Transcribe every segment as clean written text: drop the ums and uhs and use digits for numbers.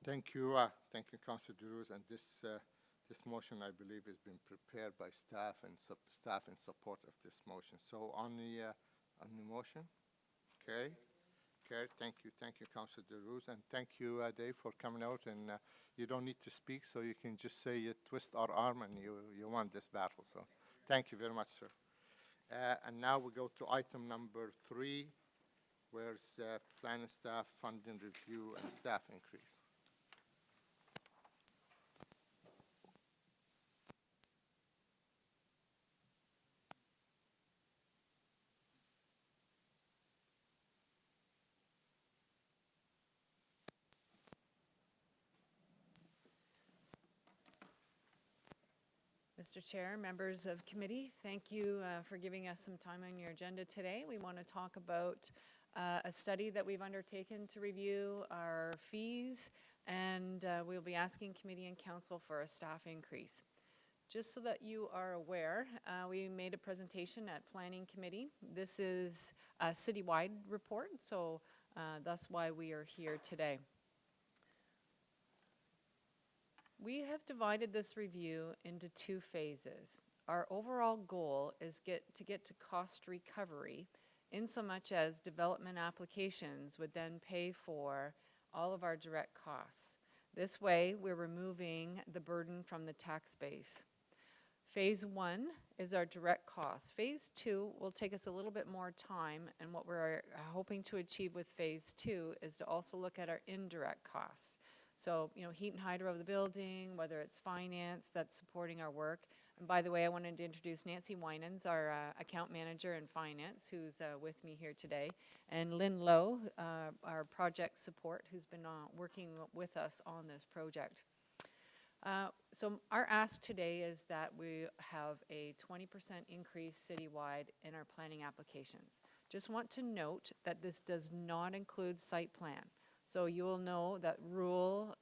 Thank you, Councilor DeRose. And this motion, I believe, has been prepared by staff and staff in support of this motion. So on the motion, okay. Okay, thank you, Councilor DeRose, and thank you, Dave, for coming out. And you don't need to speak, so you can just say you twist our arm, and you won this battle. So, thank you very much, sir. And now we go to item number 3, where's planning staff funding review and staff increase. Mr. Chair, members of committee, thank you for giving us some time on your agenda today. We want to talk about a study that we've undertaken to review our fees, and we'll be asking committee and council for a staff increase. Just so that you are aware, we made a presentation at Planning Committee. This is a citywide report, so that's why we are here today. We have divided this review into 2 phases. Our overall goal is to get to cost recovery in so much as development applications would then pay for all of our direct costs. This way, we're removing the burden from the tax base. Phase 1 is our direct costs. Phase 2 will take us a little bit more time, and what we're hoping to achieve with phase 2 is to also look at our indirect costs. So, heat and hydro of the building, whether it's finance that's supporting our work. And by the way, I wanted to introduce Nancy Winans, our account manager in finance, who's with me here today, and Lynn Lowe, our project support, who's been working with us on this project. So our ask today is that we have a 20% increase citywide in our planning applications. Just want to note that this does not include site plan. So you will know that rural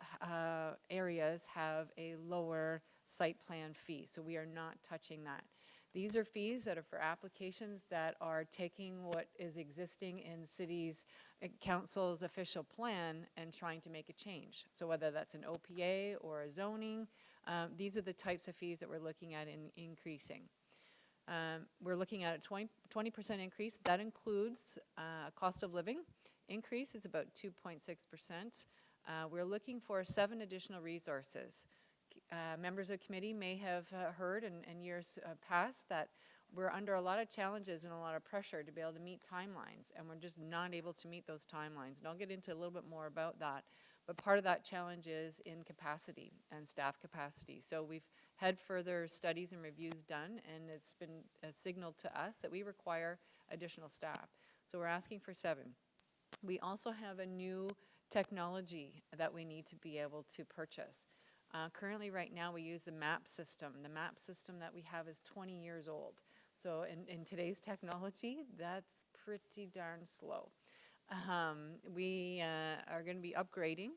areas have a lower site plan fee, so we are not touching that. These are fees that are for applications that are taking what is existing in city's council's official plan and trying to make a change. So whether that's an OPA or a zoning, these are the types of fees that we're looking at in increasing. We're looking at a 20% increase. That includes cost of living. Increase is about 2.6%. We're looking for 7 additional resources. Members of committee may have heard in years past that we're under a lot of challenges and a lot of pressure to be able to meet timelines, and we're just not able to meet those timelines. And I'll get into a little bit more about that. But part of that challenge is in capacity and staff capacity. So we've had further studies and reviews done, and it's been signaled to us that we require additional staff. So we're asking for 7. We also have a new technology that we need to be able to purchase. Currently, right now, we use the MAP system. The MAP system that we have is 20 years old. So in today's technology, that's pretty darn slow. We are going to be upgrading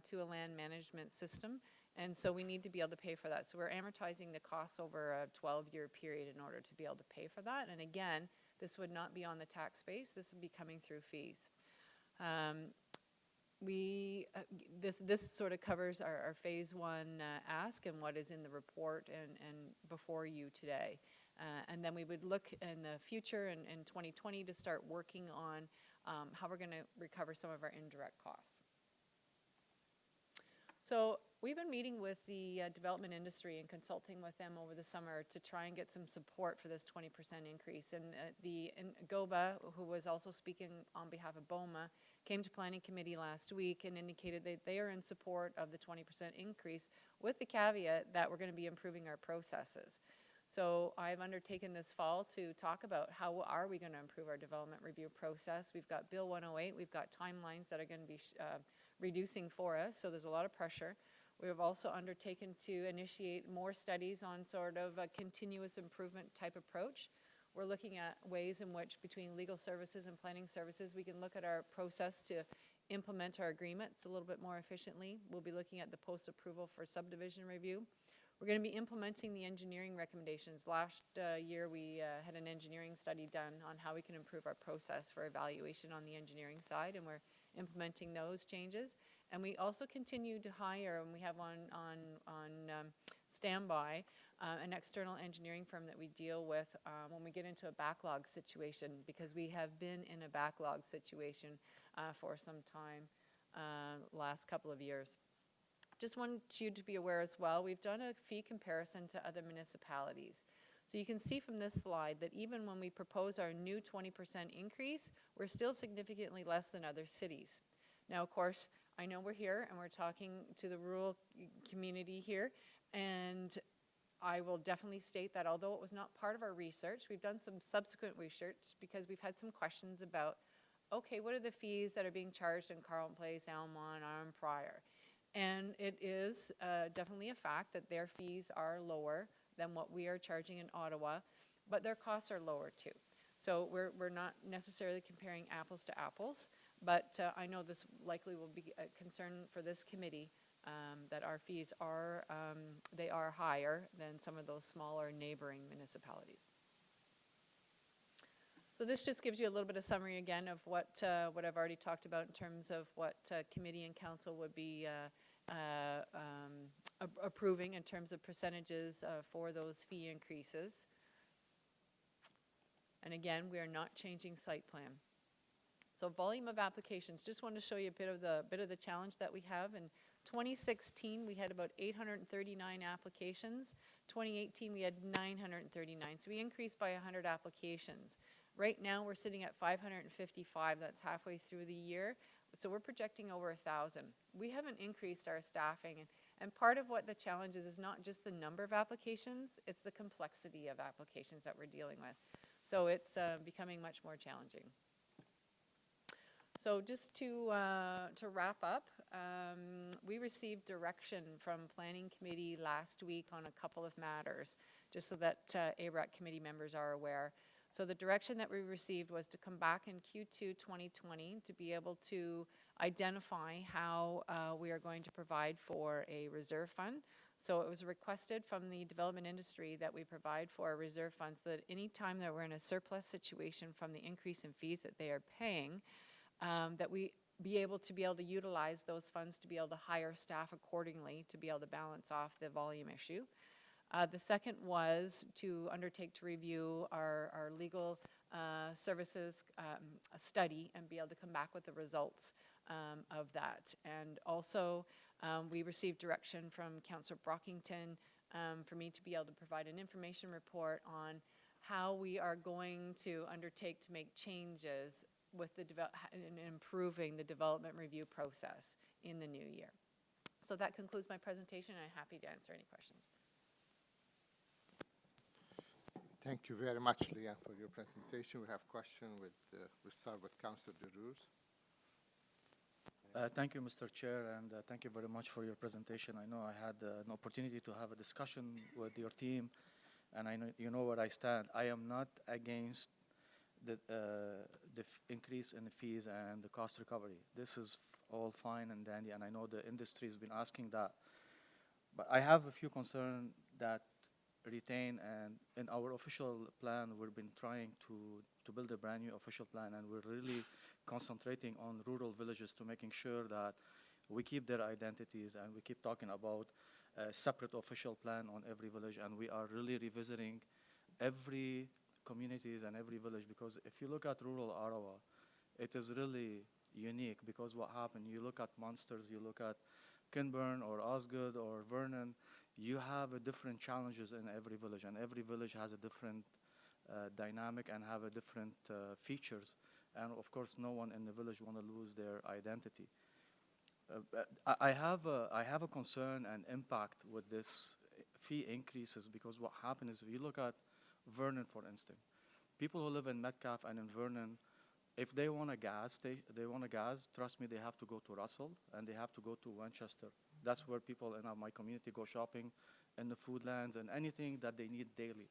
to a land management system, and so we need to be able to pay for that. So we're amortizing the costs over a 12-year period in order to be able to pay for that. And again, this would not be on the tax base. This would be coming through fees. This sort of covers our phase 1 ask and what is in the report and before you today. And then we would look in the future in 2020 to start working on how we're going to recover some of our indirect costs. So we've been meeting with the development industry and consulting with them over the summer to try and get some support for this 20% increase. And GOBA, who was also speaking on behalf of BOMA, came to Planning Committee last week and indicated that they are in support of the 20% increase with the caveat that we're going to be improving our processes. So I've undertaken this fall to talk about how are we going to improve our development review process. We've got Bill 108, we've got timelines that are going to be reducing for us, so there's a lot of pressure. We have also undertaken to initiate more studies on sort of a continuous improvement type approach. We're looking at ways in which between legal services and planning services we can look at our process to implement our agreements a little bit more efficiently. We'll be looking at the post-approval for subdivision review. We're going to be implementing the engineering recommendations. Last year we had an engineering study done on how we can improve our process for evaluation on the engineering side, and we're implementing those changes. And we also continue to hire, and we have on standby an external engineering firm that we deal with when we get into a backlog situation, because we have been in a backlog situation for some time, last couple of years. Just want you to be aware as well, we've done a fee comparison to other municipalities. So you can see from this slide that even when we propose our new 20% increase, we're still significantly less than other cities. Now, of course, I know we're here and we're talking to the rural community here, and I will definitely state that although it was not part of our research, we've done some subsequent research because we've had some questions about, okay, what are the fees that are being charged in Carleton Place, Almont, Arm, Prior? And it is definitely a fact that their fees are lower than what we are charging in Ottawa, but their costs are lower too. So we're not necessarily comparing apples to apples, but I know this likely will be a concern for this committee, that our fees are, they are higher than some of those smaller neighboring municipalities. So this just gives you a little bit of summary again of what I've already talked about in terms of what committee and council would be approving in terms of percentages for those fee increases. And again, we are not changing site plan. So volume of applications, just want to show you a bit of the challenge that we have. In 2016, we had about 839 applications. 2018, we had 939. So we increased by 100 applications. Right now, we're sitting at 555. That's halfway through the year. So we're projecting over 1,000. We haven't increased our staffing. And part of what the challenge is not just the number of applications, it's the complexity of applications that we're dealing with. So it's becoming much more challenging. So just to wrap up, we received direction from Planning Committee last week on a couple of matters, just so that ARAC committee members are aware. So the direction that we received was to come back in Q2 2020 to be able to identify how we are going to provide for a reserve fund. So it was requested from the development industry that we provide for a reserve fund so that any time that we're in a surplus situation from the increase in fees that they are paying, that we be able to utilize those funds to be able to hire staff accordingly to be able to balance off the volume issue. The second was to undertake to review our legal services study and be able to come back with the results of that. And also, we received direction from Councillor Brockington for me to be able to provide an information report on how we are going to undertake to make changes with the improving the development review process in the new year. So that concludes my presentation, and I'm happy to answer any questions. Thank you very much, Leanne, for your presentation. We have a question with, we'll start with Councillor DeRose. Thank you, Mr. Chair, and thank you very much for your presentation. I know I had an opportunity to have a discussion with your team, and I know you know where I stand. I am not against the increase in the fees and the cost recovery. This is all fine and dandy, and I know the industry has been asking that. But I have a few concerns that retain, and in our official plan, we've been trying to build a brand new official plan, and we're really concentrating on rural villages to making sure that we keep their identities, and we keep talking about a separate official plan on every village, and we are really revisiting every communities and every village, because if you look at rural Ottawa, it is really unique, because what happened, you look at Munsters, you look at Kinburn or Osgood or Vernon, you have a different challenges in every village, and every village has a different dynamic and have a different features, and of course no one in the village want to lose their identity. I have a concern and impact with this fee increases, because what happened is, if you look at Vernon, for instance, people who live in Metcalfe and in Vernon, if they want a gas, trust me, they have to go to Russell and they have to go to Winchester. That's where people in my community go shopping in the Foodlands and anything that they need daily.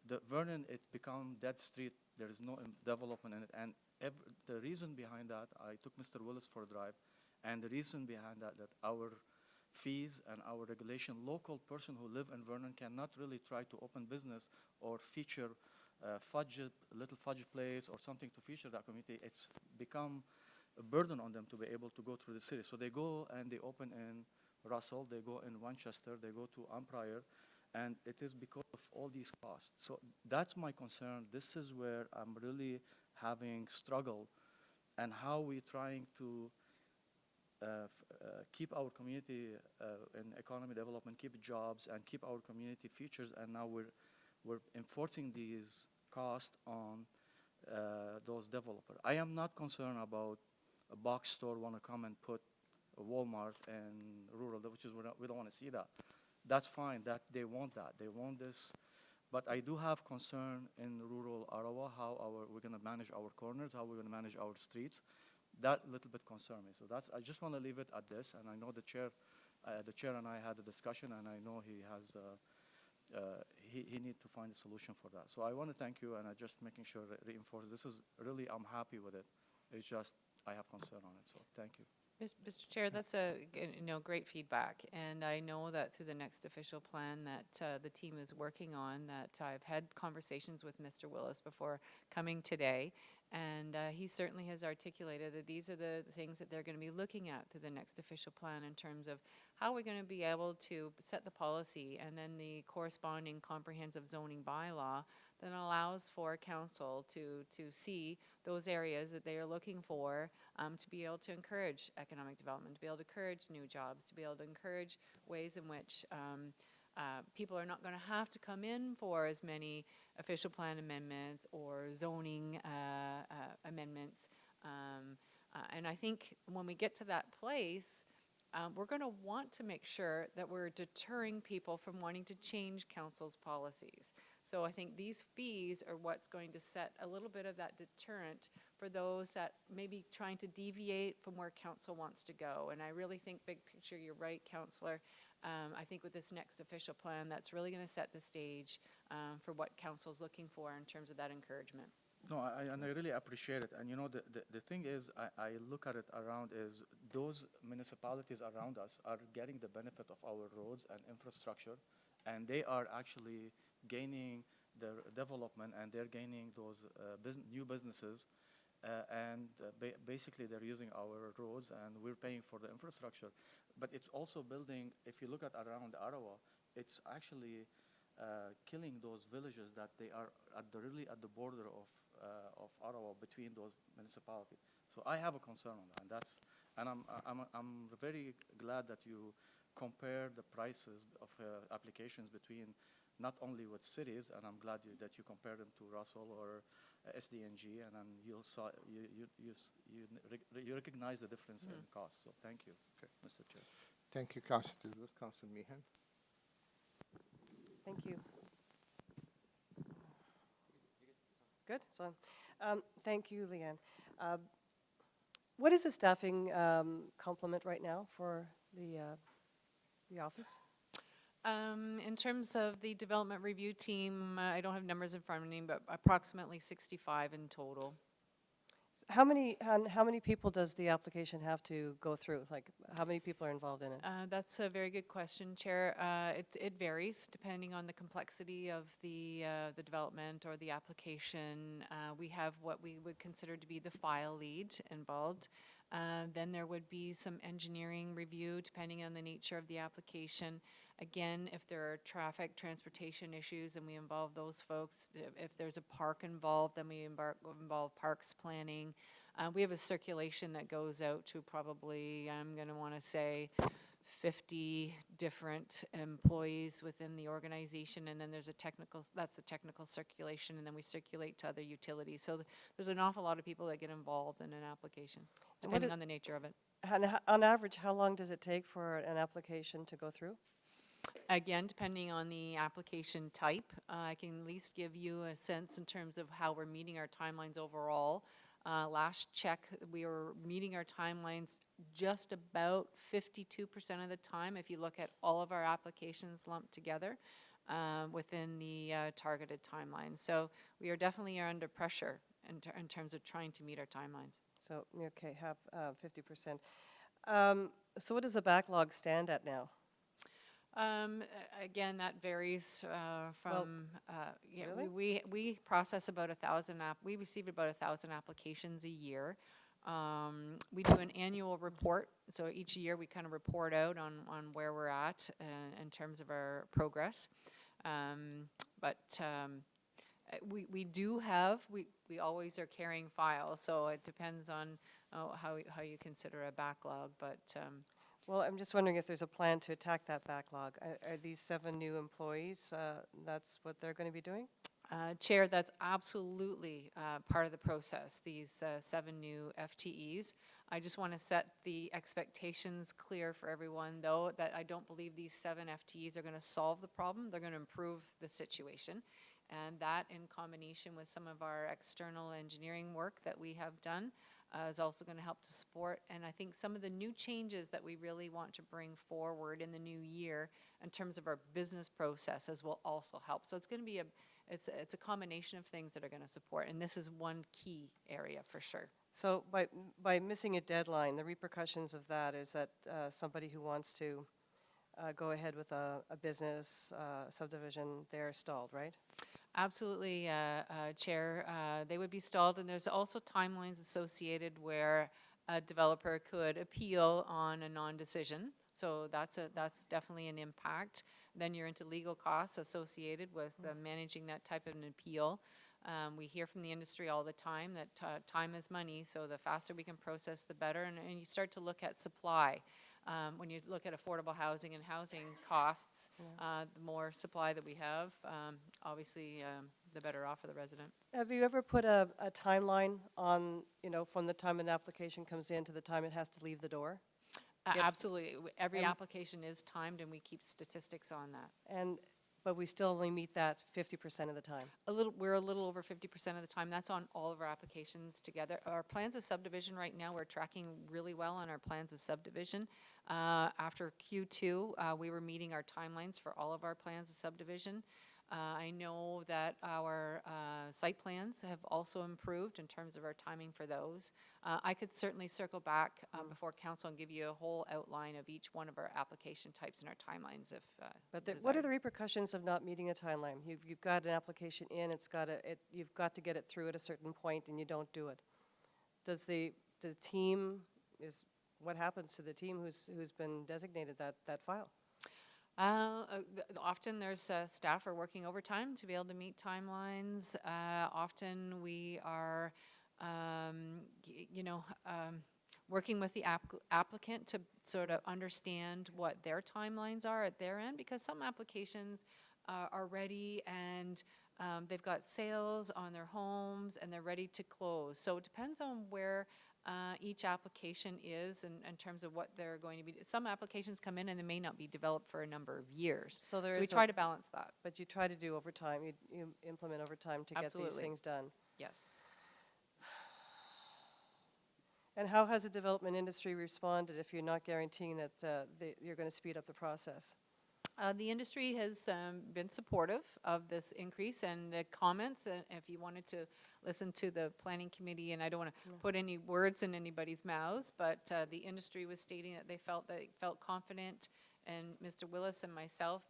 The Vernon, it become dead street. There is no development in it. And the reason behind that, I took Mr. Willis for a drive, and the reason behind that our fees and our regulation, local person who live in Vernon cannot really try to open business or feature little fudge place or something to feature that community. It's become a burden on them to be able to go through the city. So they go and they open in Russell, they go in Winchester, they go to Empire, and it is because of all these costs. So that's my concern. This is where I'm really having struggle, and how we're trying to keep our community in economy development, keep jobs, and keep our community features, and now we're enforcing these costs on those developers. I am not concerned about a box store want to come and put a Walmart in rural, which is we don't want to see that. That's fine. That they want that. They want this. But I do have concern in rural Ottawa how we're going to manage our corners, how we're going to manage our streets. That little bit concern me. So that's, I just want to leave it at this. And I know the chair and I had a discussion, and I know he has he need to find a solution for that. So I want to thank you, and I just making sure that reinforce. This is really, I'm happy with it. It's just I have concern on it. So thank you. Mr. Chair, that's great feedback, and I know that through the next official plan that the team is working on, that I've had conversations with Mr. Willis before coming today, and he certainly has articulated that these are the things that they're going to be looking at through the next official plan in terms of how we're going to be able to set the policy and then the corresponding comprehensive zoning bylaw that allows for council to see those areas that they are looking for to be able to encourage economic development, to be able to encourage new jobs, to be able to encourage ways in which people are not going to have to come in for as many official plan amendments or zoning amendments. And I think when we get to that place, we're going to want to make sure that we're deterring people from wanting to change council's policies. So I think these fees are what's going to set a little bit of that deterrent for those that may be trying to deviate from where council wants to go. And I really think big picture, you're right, Councillor. I think with this next official plan, that's really going to set the stage for what council's looking for in terms of that encouragement. No, and I really appreciate it. And you know, the thing is, I look at it around is those municipalities around us are getting the benefit of our roads and infrastructure, and they are actually gaining their development, and they're gaining those new businesses, and basically they're using our roads, and we're paying for the infrastructure. But it's also building, if you look at around Ottawa, it's actually killing those villages that they are really at the border of Ottawa, between those municipalities. So I have a concern on that, and I'm very glad that you compare the prices of applications between not only with cities, and I'm glad that you compare them to Russell or SDNG, and then you recognize the difference in cost. So thank you, Mr. Chair. Thank you, Councillor Duluth. Councillor Meehan. Thank you. Good, it's on. Thank you, Leanne. What is the staffing complement right now for the office? In terms of the development review team, I don't have numbers in front of me, but approximately 65 in total. How many people does the application have to go through? Like, how many people are involved in it? That's a very good question, Chair. It varies depending on the complexity of the development or the application. We have what we would consider to be the file lead involved. Then there would be some engineering review depending on the nature of the application. Again, if there are transportation issues, and we involve those folks. If there's a park involved, then we involve parks planning. We have a circulation that goes out to probably, I'm going to want to say, 50 different employees within the organization, and then there's that's the technical circulation, and then we circulate to other utilities. So there's an awful lot of people that get involved in an application, depending on the nature of it. On average, how long does it take for an application to go through? Again, depending on the application type, I can at least give you a sense in terms of how we're meeting our timelines overall. Last check, we were meeting our timelines just about 52% of the time if you look at all of our applications lumped together within the targeted timeline. So we are definitely under pressure in terms of trying to meet our timelines. So, okay, have 50%. So what does the backlog stand at now? Again, that varies from. Really? We process about 1,000 we receive about 1,000 applications a year. We do an annual report, so each year we kind of report out on where we're at in terms of our progress. We do have, we always are carrying files, so it depends on how you consider a backlog, but Well, I'm just wondering if there's a plan to attack that backlog. Are these 7 new employees, that's what they're going to be doing? Chair, that's absolutely part of the process, these 7 new FTEs. I just want to set the expectations clear for everyone, though, that I don't believe these 7 FTEs are going to solve the problem. They're going to improve the situation. And that, in combination with some of our external engineering work that we have done, is also going to help to support. And I think some of the new changes that we really want to bring forward in the new year in terms of our business processes will also help. So it's going to be it's a combination of things that are going to support, and this is one key area for sure. So by missing a deadline, the repercussions of that is that somebody who wants to go ahead with a business subdivision, they're stalled, right? Absolutely, Chair. They would be stalled, and there's also timelines associated where a developer could appeal on a non-decision. So that's definitely an impact. Then you're into legal costs associated with managing that type of an appeal. We hear from the industry all the time that time is money, so the faster we can process, the better. And you start to look at supply. When you look at affordable housing and housing costs, the more supply that we have, obviously, the better off for the resident. Have you ever put a timeline on, from the time an application comes in to the time it has to leave the door? Yep. Absolutely. Every And- application is timed, and we keep statistics on that. But we still only meet that 50% of the time. We're a little over 50% of the time. That's on all of our applications together. Our plans of subdivision right now, we're tracking really well on our plans of subdivision. After Q2, we were meeting our timelines for all of our plans of subdivision. I know that our site plans have also improved in terms of our timing for those. I could certainly circle back before council and give you a whole outline of each one of our application types and our timelines if But what are desired. the repercussions of not meeting a timeline? You've got an application in, you've got to get it through at a certain point, and you don't do it. Does the team, what happens to the team who's been designated that file? Often there's staff are working overtime to be able to meet timelines. Often we are, working with the applicant to sort of understand what their timelines are at their end, because some applications are ready and they've got sales on their homes and they're ready to close. So it depends on where each application is in terms of what they're going to be. Some applications come in and they may not be developed for a number of years. So there So we is try to balance that, But you try to do overtime, you implement overtime to get these Absolutely. things done. yes. And how has the development industry responded if you're not guaranteeing that you're going to speed up the process? The industry has been supportive of this increase, and the comments, if you wanted to listen to the planning committee, and I don't want to put any words in anybody's mouths, but the industry was stating that they felt confident, and Mr. Willis and myself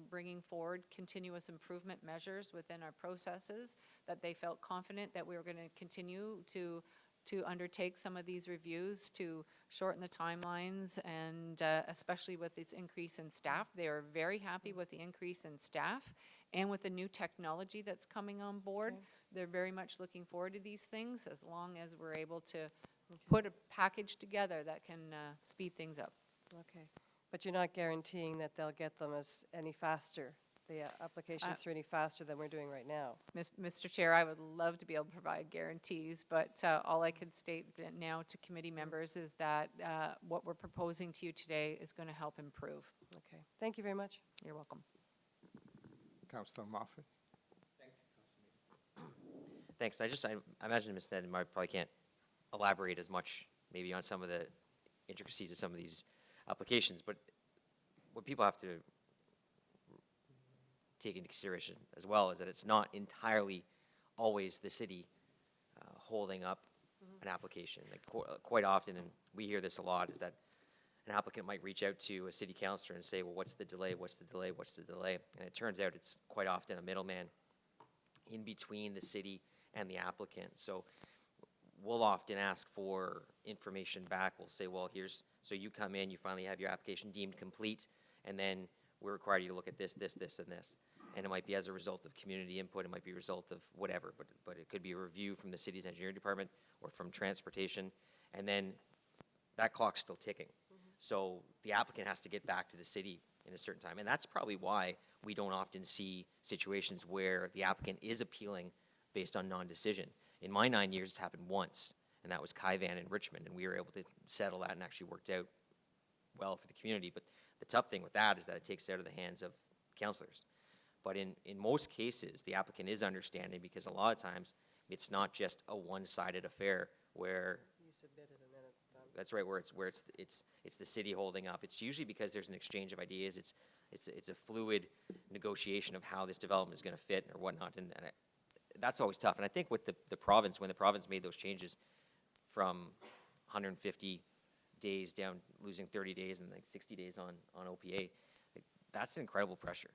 bringing forward continuous improvement measures within our processes, that they felt confident that we were going to continue to undertake some of these reviews to shorten the timelines, and especially with this increase in staff. They are very happy with the increase in staff and with the new technology that's coming on board. Okay. They're very much looking forward to these things as long as we're able to put a package together that can speed things up. Okay. But you're not guaranteeing that they'll get them any faster, the applications through any faster than we're doing right now? Mr. Chair, I would love to be able to provide guarantees, but all I can state now to committee members is that what we're proposing to you today is going to help improve. Okay. Thank you very much. You're welcome. Councillor Moffat? Thanks. I imagine Ms. Ned probably can't elaborate as much maybe on some of the intricacies of some of these applications, but what people have to take into consideration as well is that it's not entirely always the city holding up an application. Like quite often, and we hear this a lot, is that an applicant might reach out to a city councillor and say, well, what's the delay, what's the delay, what's the delay? And it turns out it's quite often a middleman in between the city and the applicant. So we'll often ask for information back. We'll say, well, so you come in, you finally have your application deemed complete, and then we require you to look at this, this, this, and this. And it might be as a result of community input, it might be a result of whatever, but it could be a review from the city's engineering department or from transportation, and then that clock's still ticking. So the applicant has to get back to the city in a certain time, and that's probably why we don't often see situations where the applicant is appealing based on non-decision. In my 9 years, it's happened once, and that was Kaivan in Richmond, and we were able to settle that and actually worked out well for the community. But the tough thing with that is that it takes it out of the hands of councillors. But in most cases, the applicant is understanding, because a lot of times, it's not just a one-sided affair where You submit it and then it's done. that's right, where it's the city holding up. It's usually because there's an exchange of ideas. It's a fluid negotiation of how this development is going to fit or whatnot, and that's always tough. And I think with the province, when the province made those changes from 150 days down, losing 30 days and like 60 days on OPA, that's an incredible pressure,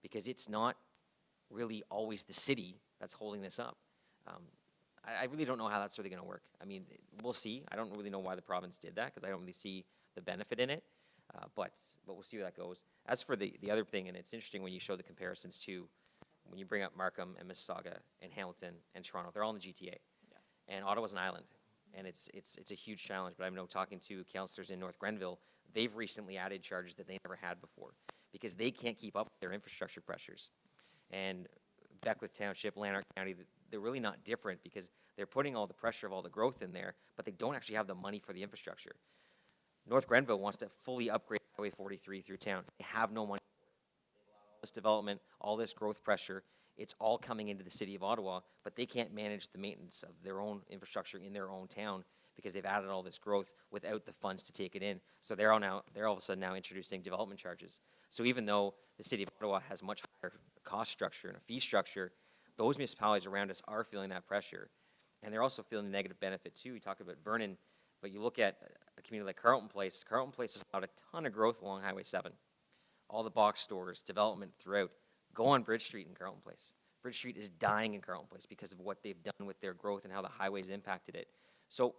because it's not really always the city that's holding this up. I really don't know how that's really going to work. I mean, we'll see. I don't really know why the province did that, because I don't really see the benefit in it. But we'll see where that goes. As for the other thing, and it's interesting when you show the comparisons to, when you bring up Markham and Mississauga and Hamilton and Toronto, they're all in the GTA. Yes. And Ottawa's an island, and it's a huge challenge. But I know, talking to councillors in North Grenville, they've recently added charges that they never had before, because they can't keep up with their infrastructure pressures. And Beckwith Township, Lanark County, they're really not different, because they're putting all the pressure of all the growth in there, but they don't actually have the money for the infrastructure. North Grenville wants to fully upgrade Highway 43 through town. They have no money. All this development, all this growth pressure, it's all coming into the city of Ottawa, but they can't manage the maintenance of their own infrastructure in their own town, because they've added all this growth without the funds to take it in. So they're all of a sudden now introducing development charges. So even though the city of Ottawa has much higher cost structure and a fee structure, those municipalities around us are feeling that pressure. And they're also feeling the negative benefit too. We talked about Vernon, but you look at a community like Carleton Place. Carleton Place has allowed a ton of growth along Highway 7. All the box stores, development throughout. Go on Bridge Street in Carleton Place. Bridge Street is dying in Carleton Place because of what they've done with their growth and how the highways impacted it. So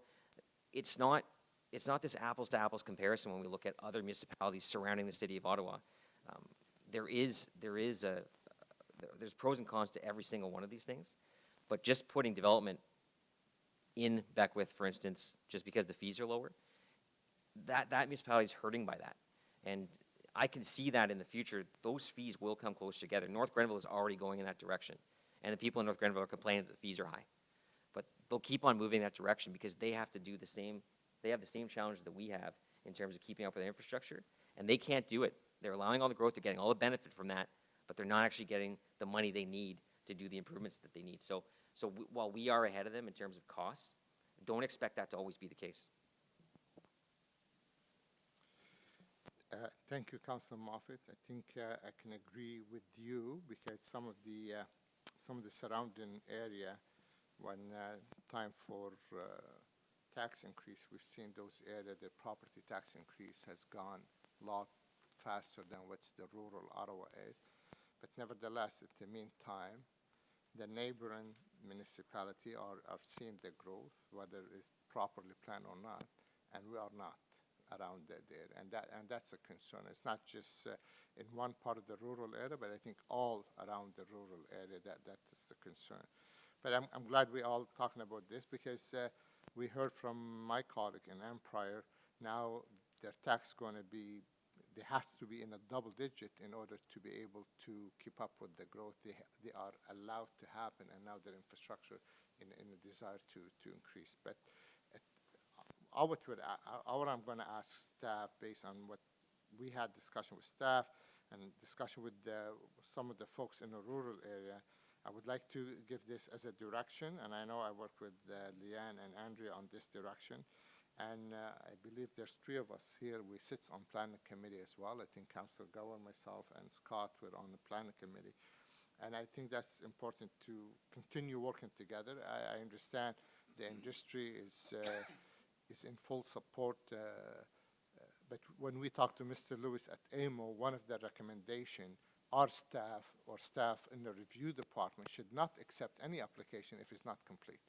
it's not this apples to apples comparison when we look at other municipalities surrounding the city of Ottawa. There's pros and cons to every single one of these things, but just putting development in Beckwith, for instance, just because the fees are lower, that municipality is hurting by that. And I can see that in the future, those fees will come close together. North Grenville is already going in that direction, and the people in North Grenville are complaining that the fees are high. But they'll keep on moving that direction, because they have to do the same, they have the same challenges that we have in terms of keeping up with their infrastructure, and they can't do it. They're allowing all the growth, they're getting all the benefit from that, but they're not actually getting the money they need to do the improvements that they need. So while we are ahead of them in terms of costs, don't expect that to always be the case. Thank you, Councillor Moffat. I think I can agree with you, because some of the surrounding area, when time for tax increase, we've seen those areas, the property tax increase has gone a lot faster than what's the rural Ottawa is. But nevertheless, at the meantime, the neighboring municipality are seeing the growth, whether it's properly planned or not, and we are not around there. And that's a concern. It's not just in one part of the rural area, but I think all around the rural area, that is the concern. But I'm glad we all talking about this, because we heard from my colleague in Empire, now their tax going to be, they has to be in a double digit in order to be able to keep up with the growth they are allowed to happen, and now their infrastructure in a desire to increase. But I'm going to ask staff, based on what we had discussion with staff and discussion with some of the folks in the rural area, I would like to give this as a direction, and I know I work with Leanne and Andrea on this direction. And I believe there's 3 of us here. We sit on planning committee as well. I think Councillor Gower, myself, and Scott were on the planning committee. And I think that's important to continue working together. I understand the industry is in full support. But when we talked to Mr. Lewis at AMO, one of the recommendation, our staff or staff in the review department should not accept any application if it's not complete,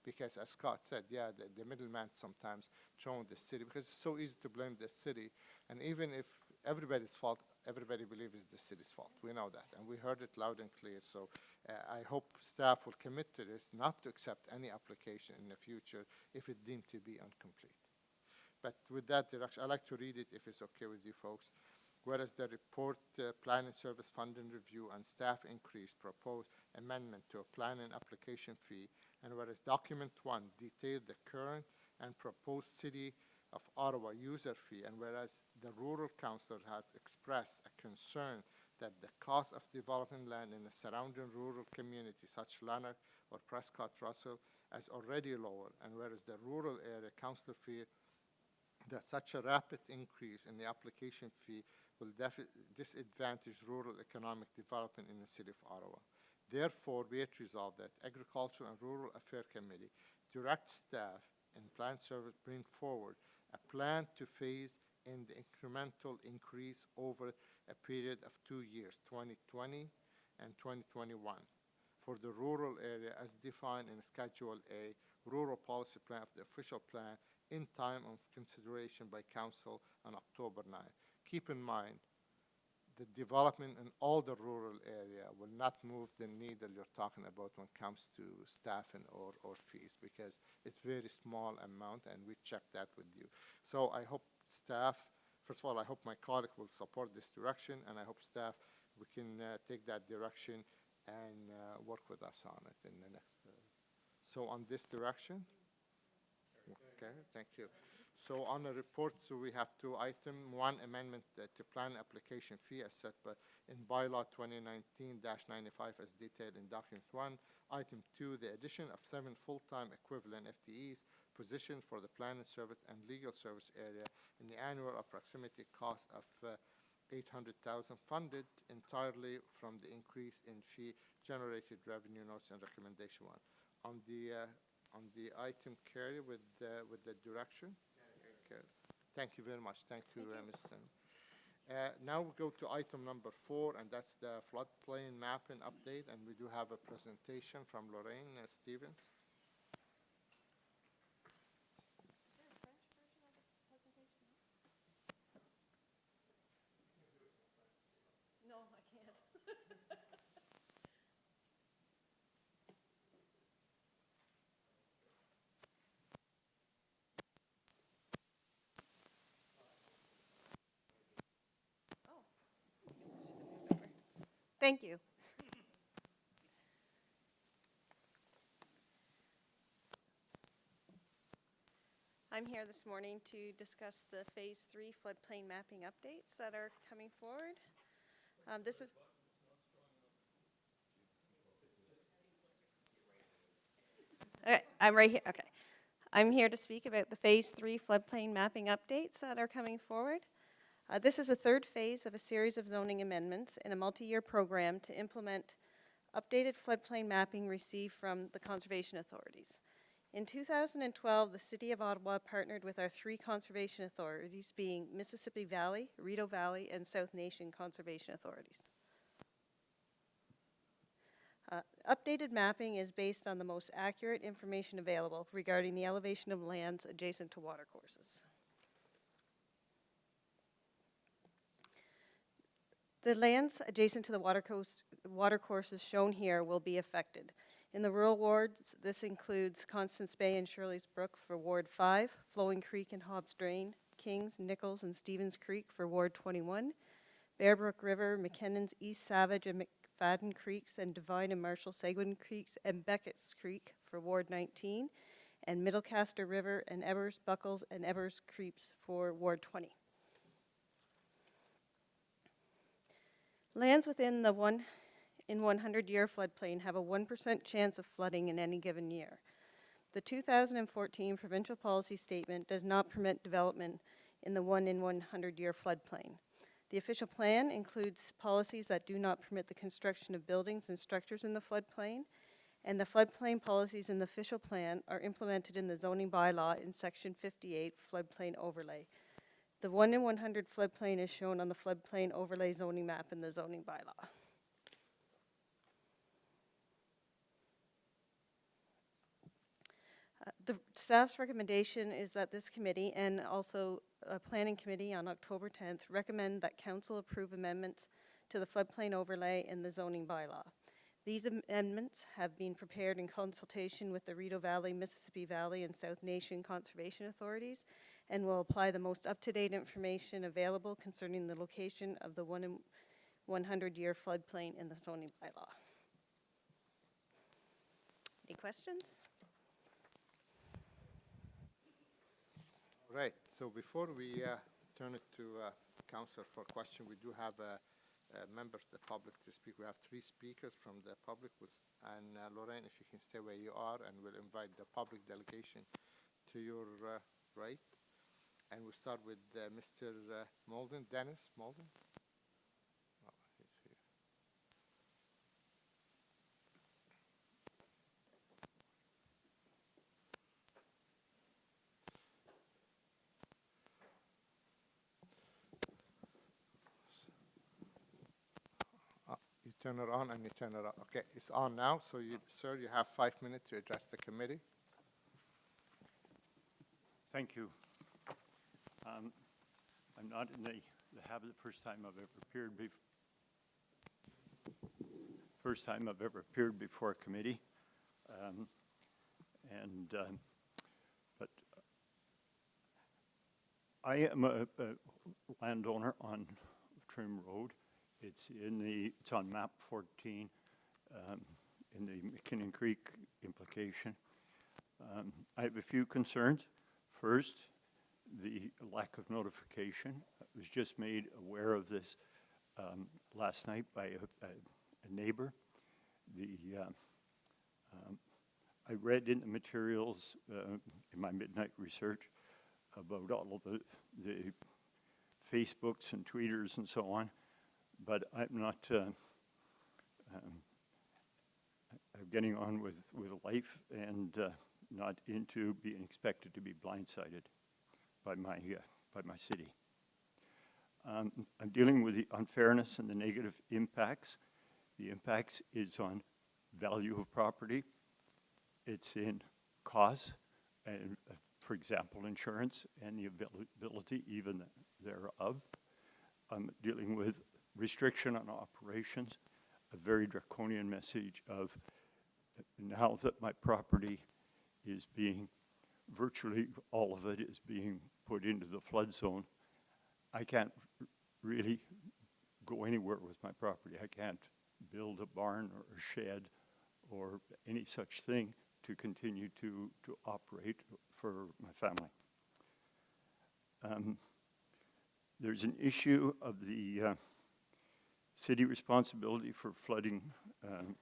because as Scott said, yeah, the middleman sometimes thrown the city, because it's so easy to blame the city, and even if everybody's fault, everybody believes it's the city's fault. We know that, and we heard it loud and clear. So I hope staff will commit to this, not to accept any application in the future if it's deemed to be incomplete. But with that direction, I'd like to read it if it's okay with you folks. Whereas the report, Plan and Service Funding Review and Staff Increase proposed amendment to a plan and application fee, and whereas Document 1 detailed the current and proposed City of Ottawa user fee, and whereas the Rural Council had expressed a concern that the cost of developing land in the surrounding rural communities, such Lanark or Prescott Russell, is already lower, and whereas the rural area council feared that such a rapid increase in the application fee will disadvantage rural economic development in the City of Ottawa. Therefore, be it resolved that Agricultural and Rural Affairs Committee direct staff and Plan Service bring forward a plan to phase in the incremental increase over a period of 2 years, 2020 and 2021, for the rural area as defined in Schedule A, Rural Policy Plan of the official plan in time of consideration by Council on October 9. Keep in mind, the development in all the rural area will not move the needle you're talking about when it comes to staffing or fees, because it's very small amount, and we checked that with you. So I hope staff, first of all, I hope my colleague will support this direction, and I hope staff, we can take that direction and work with us on it in the next. So on this direction? Okay, thank you. So on the report, so we have two items. One, amendment to plan application fee as set by in bylaw 2019-95 as detailed in document 1. Item 2, the addition of 7 full-time equivalent FTEs positioned for the planning service and legal service area in the annual approximate cost of $800,000, funded entirely from the increase in fee generated revenue notes and recommendation 1. On the item carry with the direction. Okay. Thank you very much. Thank you, Ms. Sen. Now we go to item number 4, and that's the floodplain mapping update, and we do have a presentation from Lorraine Stevens. No, I can't. Thank you. I'm here this morning to discuss the Phase 3 floodplain mapping updates that are coming forward. This is. Okay, I'm right here. Okay. I'm here to speak about the Phase 3 floodplain mapping updates that are coming forward. This is a third phase of a series of zoning amendments in a multi-year program to implement updated floodplain mapping received from the conservation authorities. In 2012, the City of Ottawa partnered with our 3 conservation authorities, being Mississippi Valley, Rideau Valley, and South Nation Conservation Authorities. Updated mapping is based on the most accurate information available regarding the elevation of lands adjacent to watercourses. The lands adjacent to the watercourses shown here will be affected. In the rural wards, this includes Constance Bay and Shirley's Brook for Ward 5, Flowing Creek and Hobbs Drain, Kings, Nichols, and Stevens Creek for Ward 21, Bear Brook River, McKinnon's East Savage and McFadden Creeks, and Divine and Marshall Seguin Creeks, and Beckett's Creek for Ward 19, and Middlecaster River and Ebers, Buckles, and Ebers Creeks for Ward 20. Lands within the 1 in 100-year floodplain have a 1% chance of flooding in any given year. The 2014 provincial policy statement does not permit development in the 1 in 100-year floodplain. The official plan includes policies that do not permit the construction of buildings and structures in the floodplain, and the floodplain policies in the official plan are implemented in the zoning bylaw in Section 58, Floodplain Overlay. The 1 in 100 floodplain is shown on the floodplain overlay zoning map in the zoning bylaw. The staff's recommendation is that this committee and also a planning committee on October 10th recommend that council approve amendments to the floodplain overlay in the zoning bylaw. These amendments have been prepared in consultation with the Rideau Valley, Mississippi Valley, and South Nation Conservation Authorities and will apply the most up-to-date information available concerning the location of the 1 in 100-year floodplain in the zoning bylaw. Any questions? Right, so before we turn it to council for question, we do have a member of the public to speak. We have 3 speakers from the public, and Lorraine, if you can stay where you are, and we'll invite the public delegation to your right. And we'll start with Mr. Molden, Dennis Molden. Oh, he's here. You turn it on and you turn it off. Okay, it's on now. So, sir, you have 5 minutes to address the committee. Thank you. I'm not in the habit. First time I've ever appeared before a committee, but I am a landowner on Trim Road. It's on map 14 in the McKinnon Creek implication. I have a few concerns. First, the lack of notification. I was just made aware of this last night by a neighbor. I read in the materials in my midnight research about all of the Facebooks and Tweeters and so on, but I'm not I'm getting on with life and not into being expected to be blindsided by my city. I'm dealing with the unfairness and the negative impacts. The impacts is on value of property. It's in costs, and for example, insurance and the availability even thereof. I'm dealing with restriction on operations, a very draconian message of now that my property is being, virtually all of it is being put into the flood zone, I can't really go anywhere with my property. I can't build a barn or a shed or any such thing to continue to operate for my family. There's an issue of the city responsibility for flooding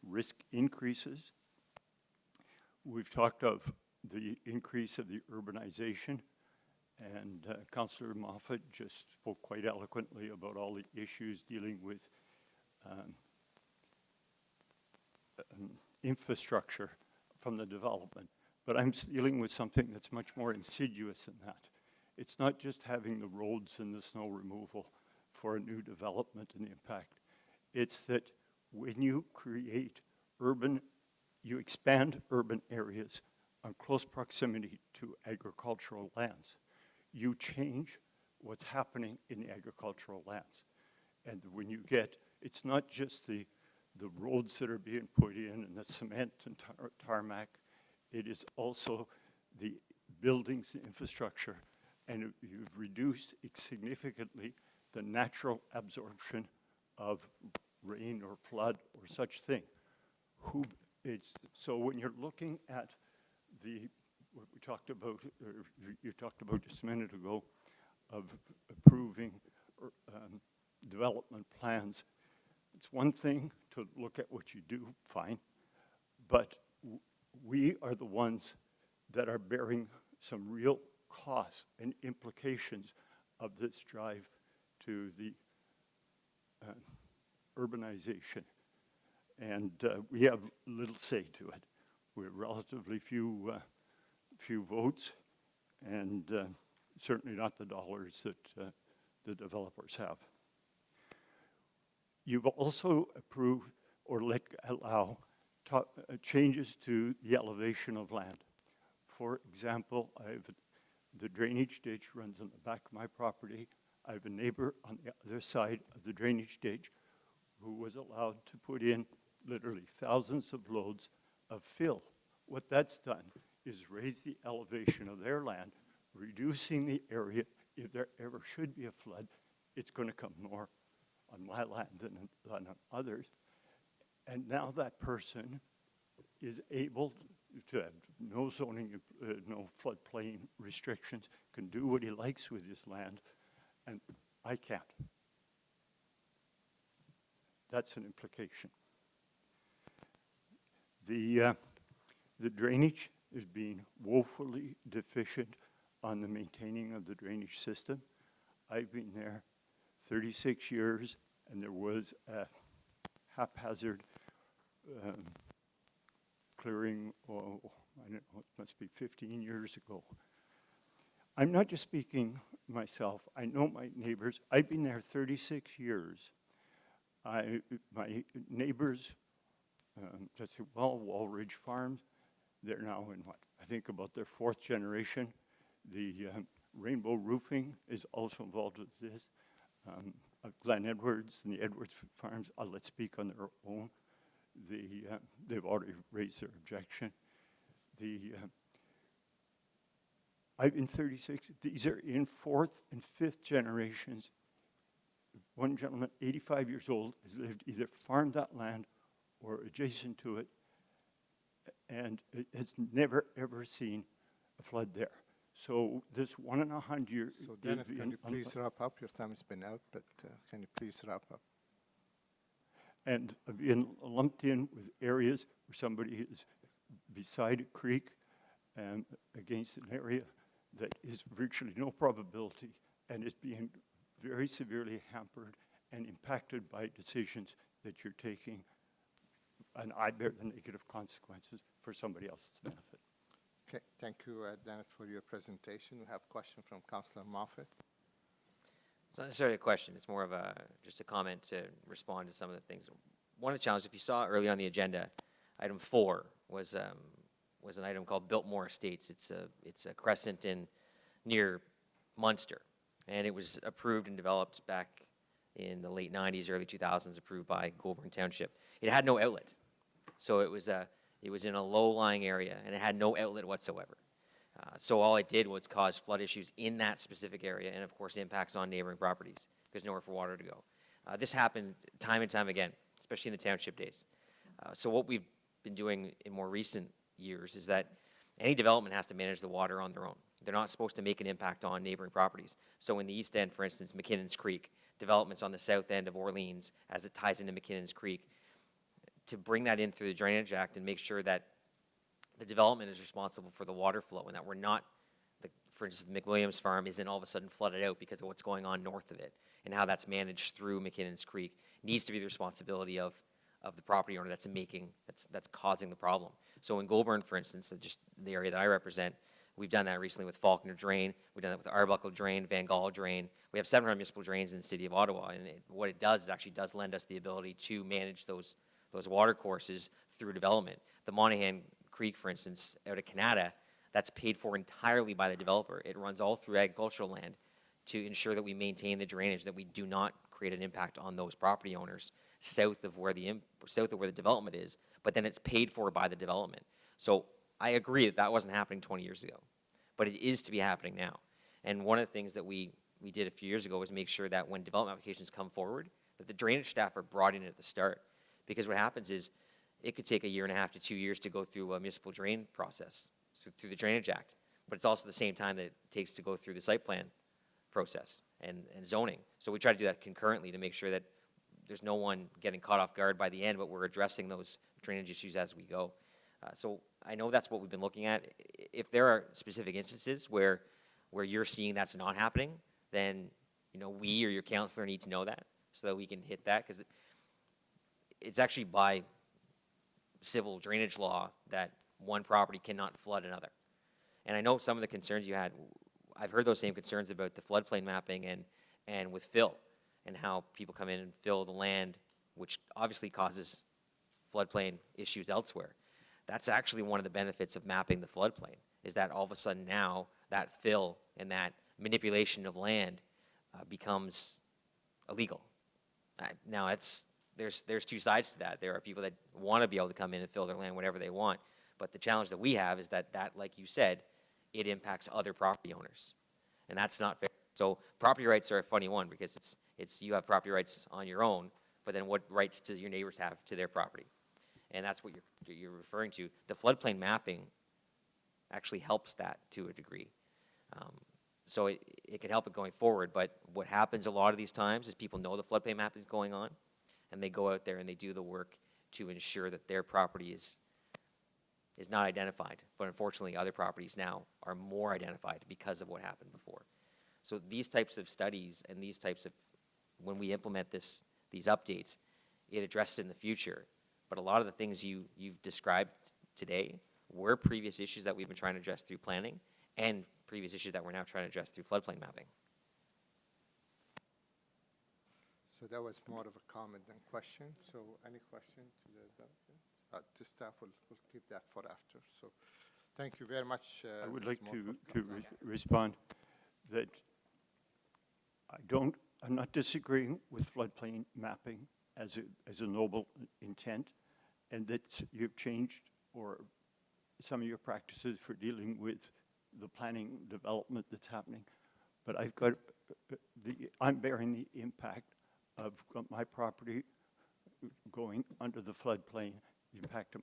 risk increases. We've talked of the increase of the urbanization, and Councillor Moffat just spoke quite eloquently about all the issues dealing with infrastructure from the development. But I'm dealing with something that's much more insidious than that. It's not just having the roads and the snow removal for a new development and the impact. It's that when you create you expand urban areas on close proximity to agricultural lands, you change what's happening in the agricultural lands. And when you get, it's not just the roads that are being put in and the cement and tarmac, it is also the buildings and infrastructure, and you've reduced significantly the natural absorption of rain or flood or such thing. So when you're looking at what we talked about, or you talked about just a minute ago, of approving development plans, it's one thing to look at what you do, fine, but we are the ones that are bearing some real costs and implications of this drive to the urbanization. And we have little say to it. We're relatively few votes, and certainly not the dollars that the developers have. You've also approved or allow changes to the elevation of land For example, the drainage ditch runs on the back of my property. I have a neighbor on the other side of the drainage ditch who was allowed to put in literally thousands of loads of fill. What that's done is raise the elevation of their land, reducing the area. If there ever should be a flood, it's going to come more on my land than on others. And now that person is able to have no zoning, no floodplain restrictions, can do what he likes with his land, and I can't. That's an implication. The drainage is being woefully deficient on the maintaining of the drainage system. I've been there 36 years, and there was a haphazard clearing, I don't know, it must be 15 years ago. I'm not just speaking myself. I know my neighbors. I've been there 36 years. My neighbors, just Walridge Farms, they're now in what? I think about their 4th generation. The Rainbow Roofing is also involved with this. Glen Edwards and the Edwards Farms, I'll let speak on their own. They've already raised their objection. I've been 36. These are in 4th and 5th generations. One gentleman, 85 years old, has lived, either farmed that land or adjacent to it, and it has never, ever seen a flood there. So this 1.5 years. So Dennis, can you please wrap up? Your time has been out, but can you please wrap up? And being lumped in with areas where somebody is beside a creek and against an area that is virtually no probability and is being very severely hampered and impacted by decisions that you're taking, and I bear the negative consequences for somebody else's benefit. Okay, thank you, Dennis, for your presentation. We have a question from Councillor Moffat. It's not necessarily a question, it's more of just a comment to respond to some of the things. One of the challenges, if you saw earlier on the agenda, item 4 was an item called Biltmore Estates. It's a crescent near Munster, and it was approved and developed back in the late 90s, early 2000s, approved by Goulburn Township. It had no outlet, so it was in a low-lying area, and it had no outlet whatsoever. So all it did was cause flood issues in that specific area, and of course impacts on neighboring properties. There's nowhere for water to go. This happened time and time again, especially in the township days. So what we've been doing in more recent years is that any development has to manage the water on their own. They're not supposed to make an impact on neighboring properties. So in the east end, for instance, McKinnon's Creek, developments on the south end of Orleans as it ties into McKinnon's Creek, to bring that in through the Drainage Act and make sure that the development is responsible for the water flow and that we're not, for instance, the McWilliams farm isn't all of a sudden flooded out because of what's going on north of it and how that's managed through McKinnon's Creek needs to be the responsibility of the property owner that's causing the problem. So in Goulburn, for instance, just the area that I represent, we've done that recently with Faulkner Drain. We've done that with Arbuckle Drain, Van Gaal Drain. We have 700 municipal drains in the city of Ottawa, and what it does is actually does lend us the ability to manage those water courses through development. The Monaghan Creek, for instance, out of Canada, that's paid for entirely by the developer. It runs all through agricultural land to ensure that we maintain the drainage, that we do not create an impact on those property owners south of where the development is, but then it's paid for by the development. So I agree that wasn't happening 20 years ago, but it is to be happening now. And one of the things that we did a few years ago was make sure that when development applications come forward, that the drainage staff are brought in at the start. Because what happens is it could take 1.5 to 2 years to go through a municipal drain process, through the Drainage Act, but it's also the same time that it takes to go through the site plan process and zoning. So we try to do that concurrently to make sure that there's no one getting caught off guard by the end, but we're addressing those drainage issues as we go. So I know that's what we've been looking at. If there are specific instances where you're seeing that's not happening, then we or your counselor need to know that so that we can hit that, because it's actually by civil drainage law that one property cannot flood another. And I know some of the concerns you had, I've heard those same concerns about the floodplain mapping and with fill, and how people come in and fill the land, which obviously causes floodplain issues elsewhere. That's actually one of the benefits of mapping the floodplain, is that all of a sudden now, that fill and that manipulation of land becomes illegal. Now, there's two sides to that. There are people that want to be able to come in and fill their land whenever they want, but the challenge that we have is that, like you said, it impacts other property owners, and that's not fair. So property rights are a funny one, because it's you have property rights on your own, but then what rights do your neighbors have to their property? And that's what you're referring to. The floodplain mapping actually helps that to a degree. So it can help it going forward, but what happens a lot of these times is people know the floodplain map is going on, and they go out there and they do the work to ensure that their property is not identified. But unfortunately, other properties now are more identified because of what happened before. So these types of studies and these types of, when we implement these updates, it addresses in the future. But a lot of the things you've described today were previous issues that we've been trying to address through planning, and previous issues that we're now trying to address through floodplain mapping. So that was more of a comment than question. So any question to the delegate? To staff, we'll keep that for after. So thank you very much. I would Ms. like Moore, to for coming. respond that I'm not disagreeing with floodplain mapping as a noble intent, and that you've changed or some of your practices for dealing with the planning development that's happening. But I've got, I'm bearing the impact of my property going under the floodplain, the impact of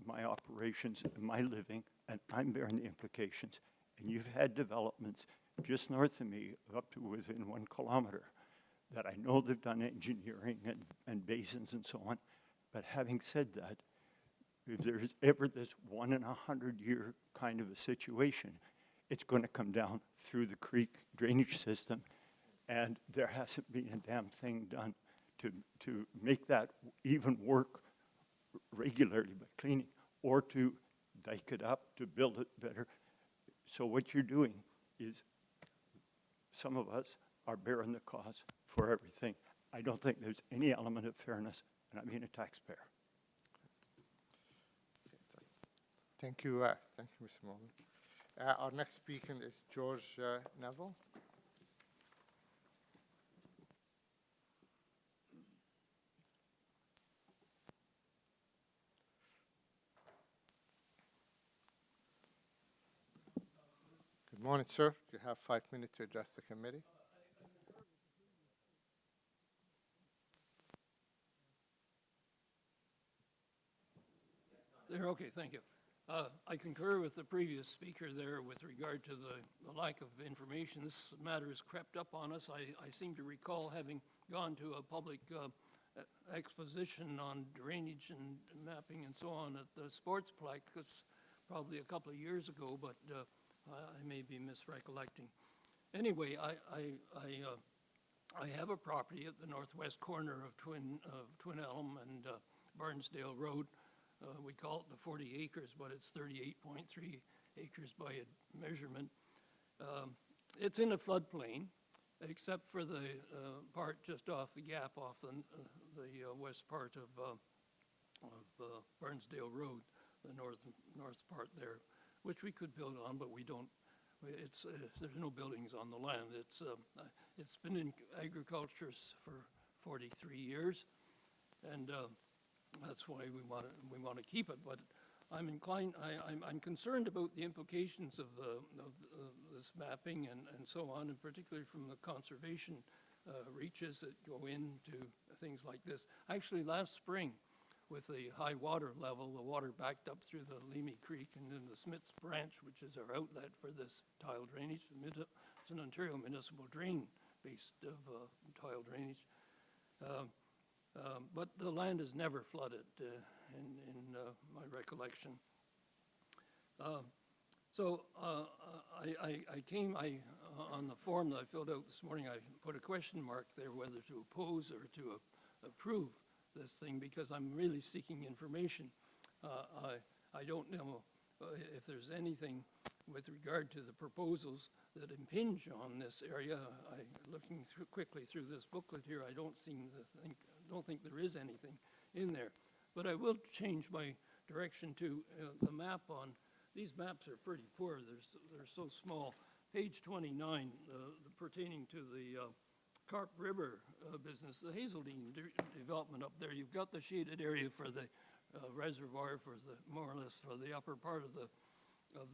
my operations and my living, and I'm bearing the implications. And you've had developments just north of me, up to within 1 kilometer, that I know they've done engineering and basins and so on. But having said that, if there's ever this 1 in 100 year kind of a situation, it's going to come down through the creek drainage system, and there hasn't been a damn thing done to make that even work regularly by cleaning, or to dike it up, to build it better. So what you're doing is, some of us are bearing the cost for everything. I don't think there's any element of fairness, and I'm being a taxpayer. Thank you, Mr. Morgan. Our next speaker is George Neville. Good morning, sir. You have 5 minutes to address the committee. There, okay, thank you. I concur with the previous speaker there with regard to the lack of information. This matter has crept up on us. I seem to recall having gone to a public exposition on drainage and mapping and so on at the Sportsplex probably a couple of years ago, but I may be misrecollecting. Anyway, I have a property at the northwest corner of Twin Elm and Barnesdale Road. We call it the 40 acres, but it's 38.3 acres by a measurement. It's in a floodplain, except for the part just off the gap off the west part of Barnesdale Road, the north part there, which we could build on, but we don't. There's no buildings on the land. It's been in agriculture for 43 years, and that's why we want to keep it. But I'm inclined. I'm concerned about the implications of this mapping and so on, and particularly from the conservation reaches that go into things like this. Actually, last spring, with the high water level, the water backed up through the Lemy Creek and then the Smiths Branch, which is our outlet for this tile drainage. It's an Ontario municipal drain based of tile drainage. But the land is never flooded in my recollection. So I came, on the form that I filled out this morning, I put a question mark there whether to oppose or to approve this thing, because I'm really seeking information. I don't know if there's anything with regard to the proposals that impinge on this area. Looking quickly through this booklet here, I don't think there is anything in there. But I will change my direction to the map on these maps are pretty poor. They're so small. Page 29, pertaining to the Carp River business, the Hazeldean development up there, you've got the shaded area for the reservoir, for the, more or less, for the upper part of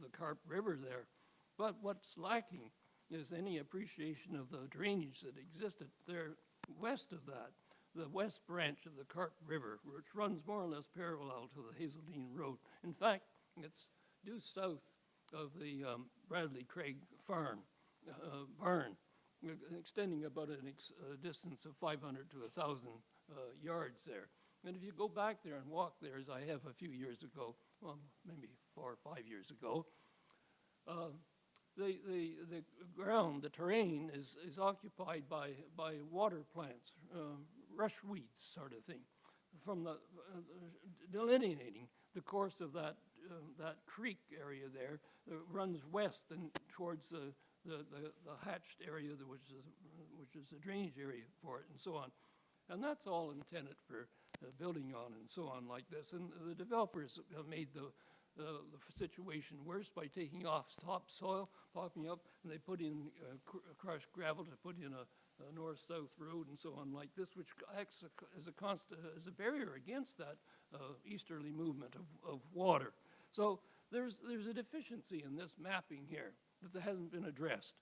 the Carp River there. But what's lacking is any appreciation of the drainage that existed there west of that, the west branch of the Carp River, which runs more or less parallel to the Hazeldean Road. In fact, it's due south of the Bradley Craig barn, extending about a distance of 500 to 1,000 yards there. And if you go back there and walk there, as I have a few years ago, well, maybe 4 or 5 years ago, the ground, the terrain is occupied by water plants, rush weeds sort of thing, from the delineating the course of that creek area there that runs west and towards the hatched area, which is the drainage area for it, and so on. And that's all intended for building on and so on like this. And the developers have made the situation worse by taking off topsoil, popping up, and they put in crushed gravel to put in a north-south road and so on like this, which acts as a barrier against that easterly movement of water. So there's a deficiency in this mapping here that hasn't been addressed,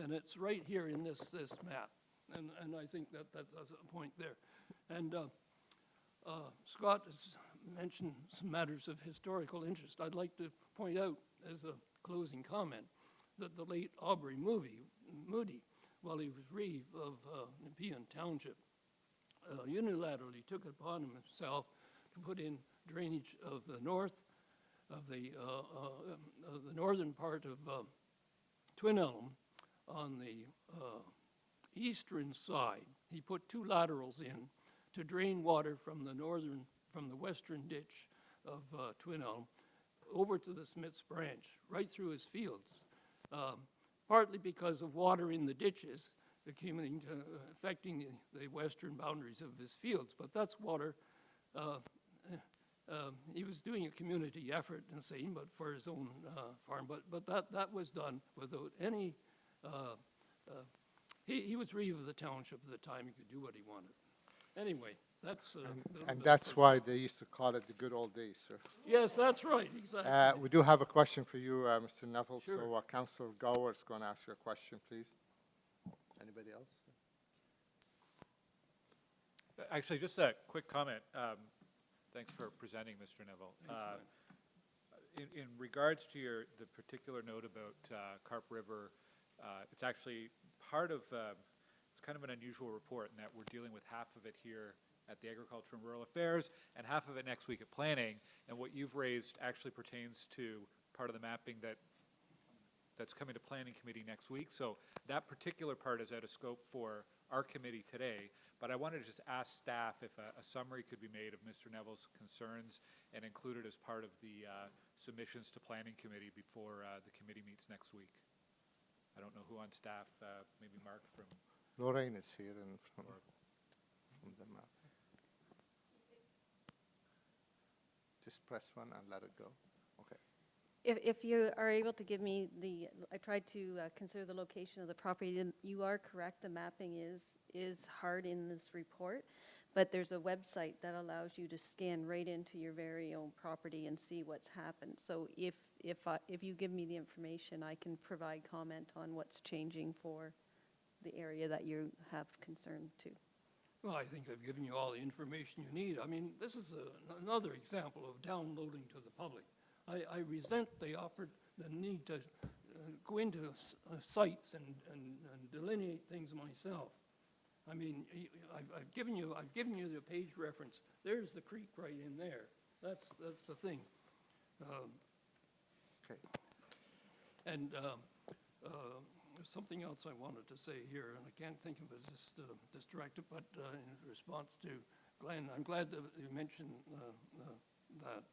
and it's right here in this map, and I think that's a point there. And Scott has mentioned some matters of historical interest. I'd like to point out, as a closing comment, that the late Aubrey Moody, while he was reeve of Nepean Township, unilaterally took it upon himself to put in drainage of the north, of the northern part of Twin Elm on the eastern side. He put 2 laterals in to drain water from the western ditch of Twin Elm over to the Smiths Branch, right through his fields, partly because of water in the ditches that came into affecting the western boundaries of his fields. But that's water. He was doing a community effort, insane, but for his own farm. But that was done without any. He was reeve of the township at the time. He could do what he wanted. Anyway, that's. And that's why they used to call it the good old days, sir. Yes, that's right. Exactly. We do have a question for you, Mr. Neville. Sure. So Councillor Gower is going to ask you a question, please. Anybody else? Actually, just a quick comment. Thanks for presenting, Mr. Neville. In regards to the particular note about Carp River, it's actually part of, it's kind of an unusual report in that we're dealing with half of it here at the Agriculture and Rural Affairs and half of it next week at Planning. And what you've raised actually pertains to part of the mapping that's coming to Planning Committee next week. So that particular part is out of scope for our committee today. But I wanted to just ask staff if a summary could be made of Mr. Neville's concerns and included as part of the submissions to Planning Committee before the committee meets next week. I don't know who on staff, maybe Mark from... Lorraine is here and from the map. Just press 1 and let it go. Okay. If you are able to give me I tried to consider the location of the property, and you are correct, the mapping is hard in this report, but there's a website that allows you to scan right into your very own property and see what's happened. So if you give me the information, I can provide comment on what's changing for the area that you have concern to. Well, I think I've given you all the information you need. I mean, this is another example of downloading to the public. I resent the need to go into sites and delineate things myself. I mean, I've given you the page reference. There's the creek right in there. That's the thing. Okay. And there's something else I wanted to say here, and I can't think of it as distracted, but in response to Glenn, I'm glad that you mentioned that.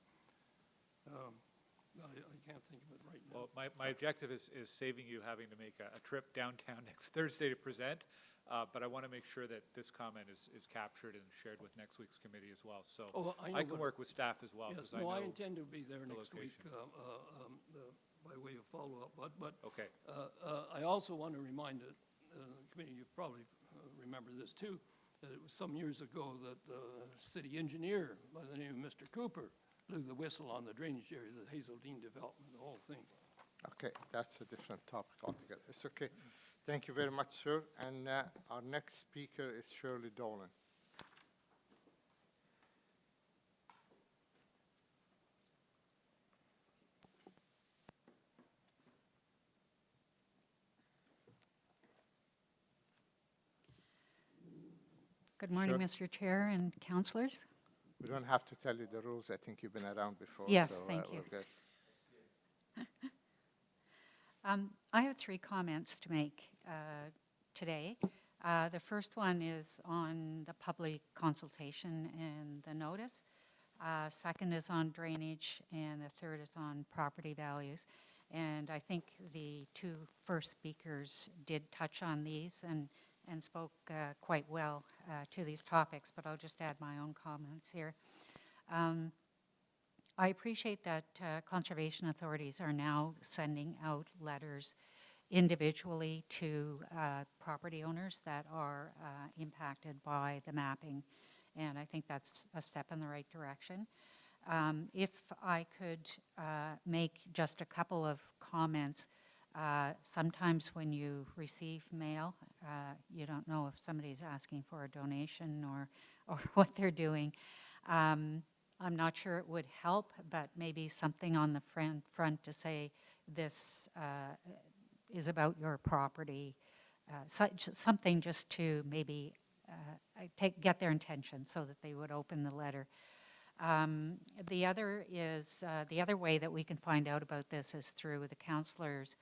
I can't think of it right now. Well, my objective is saving you having to make a trip downtown next Thursday to present. But I want to make sure that this comment is captured and shared with next week's committee as well. So Oh, I know I can what- work with staff as well, Yes, because I no, know. I intend to be there the next week location. by way of follow-up, but Okay. I also want to remind the committee, you probably remember this too, that it was some years ago that the city engineer by the name of Mr. Cooper blew the whistle on the drainage area, the Hazeldine development, the whole thing. Okay, that's a different topic altogether. It's okay. Thank you very much, sir. And our next speaker is Shirley Dolan. Good morning, Sure. Mr. Chair and councillors. We don't have to tell you the rules. I think you've been around before. Yes, so, thank we're you. good. I have 3 comments to make today. The first one is on the public consultation and the notice. Second is on drainage, and the third is on property values. And I think the 2 first speakers did touch on these and spoke quite well to these topics, but I'll just add my own comments here. I appreciate that conservation authorities are now sending out letters individually to property owners that are impacted by the mapping, and I think that's a step in the right direction. If I could make just a couple of comments. Sometimes when you receive mail, you don't know if somebody's asking for a donation or what they're doing. I'm not sure it would help, but maybe something on the front to say this is about your property, something just to maybe get their attention so that they would open the letter. The other way that we can find out about this is through the councillors'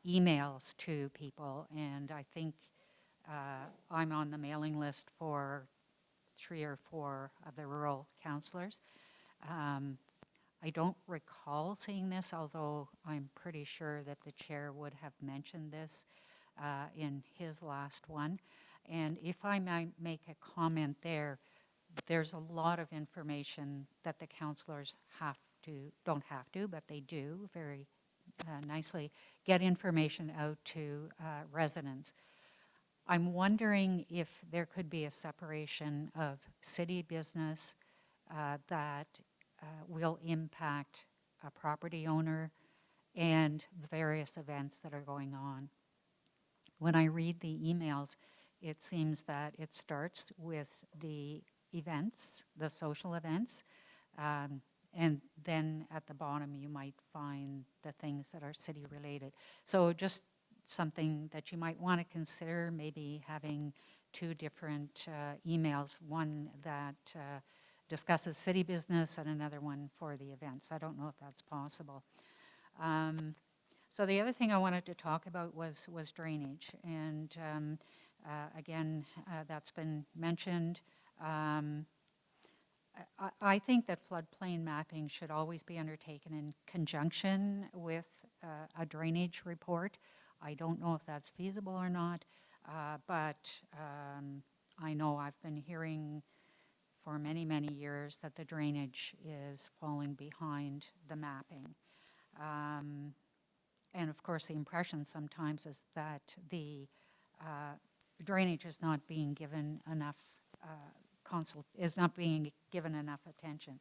emails to people, and I think I'm on the mailing list for 3 or 4 of the rural councillors. I don't recall seeing this, although I'm pretty sure that the chair would have mentioned this in his last one. And if I might make a comment there, there's a lot of information that the councillors don't have to, but they do very nicely get information out to residents. I'm wondering if there could be a separation of city business that will impact a property owner and the various events that are going on. When I read the emails, it seems that it starts with the events, the social events, and then at the bottom you might find the things that are city related. So just something that you might want to consider, maybe having 2 different emails, one that discusses city business and another one for the events. I don't know if that's possible. So the other thing I wanted to talk about was drainage, and again, that's been mentioned. I think that floodplain mapping should always be undertaken in conjunction with a drainage report. I don't know if that's feasible or not, but I know I've been hearing for many, many years that the drainage is falling behind the mapping. And of course, the impression sometimes is that the drainage is not being given enough attention.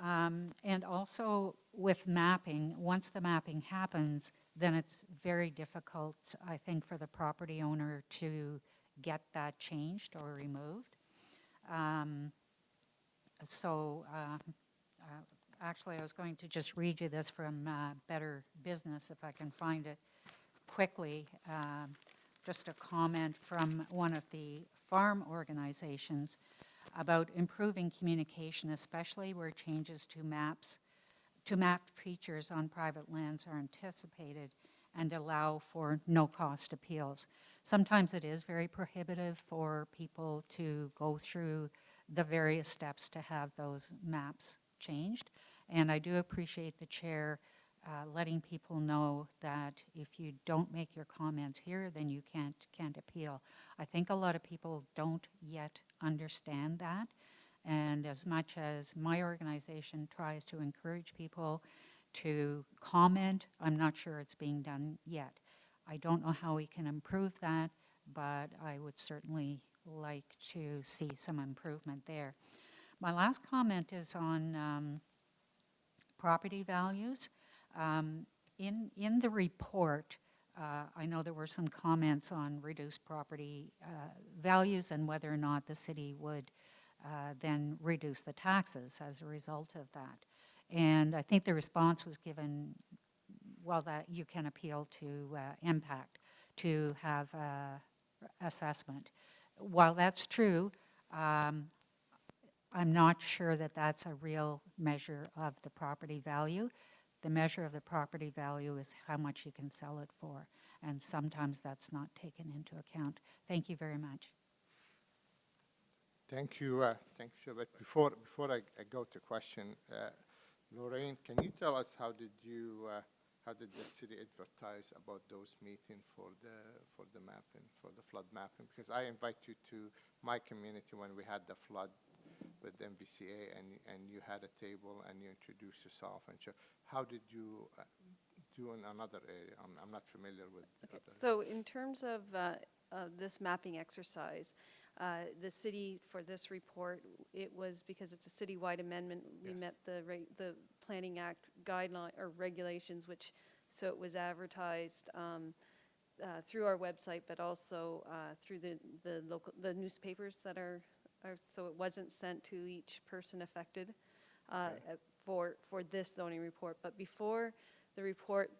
And also with mapping, once the mapping happens, then it's very difficult, I think, for the property owner to get that changed or removed. Actually, I was going to just read you this from Better Business, if I can find it quickly. Just a comment from one of the farm organizations about improving communication, especially where changes to mapped features on private lands are anticipated, and allow for no-cost appeals. Sometimes it is very prohibitive for people to go through the various steps to have those maps changed, and I do appreciate the chair letting people know that if you don't make your comments here, then you can't appeal. I think a lot of people don't yet understand that. And as much as my organization tries to encourage people to comment, I'm not sure it's being done yet. I don't know how we can improve that, but I would certainly like to see some improvement there. My last comment is on property values. In the report, I know there were some comments on reduced property values and whether or not the city would then reduce the taxes as a result of that. And I think the response was given, well, that you can appeal to impact to have assessment. While that's true, I'm not sure that that's a real measure of the property value. The measure of the property value is how much you can sell it for, and sometimes that's not taken into account. Thank you very much. Thank you, But before I go to question, Lorraine, can you tell us how did the city advertise about those meetings for the mapping, for the flood mapping? Because I invite you to my community when we had the flood with MVCA, and you had a table and you introduced yourself. And how did you do in another area? I'm not familiar with. Okay. So in terms of this mapping exercise, the city, for this report, it was because it's a citywide amendment. We Yes. met the Planning Act guideline or regulations, so it was advertised through our website, but also through the newspapers that are, so it wasn't sent to each person affected for this zoning report. But before the report,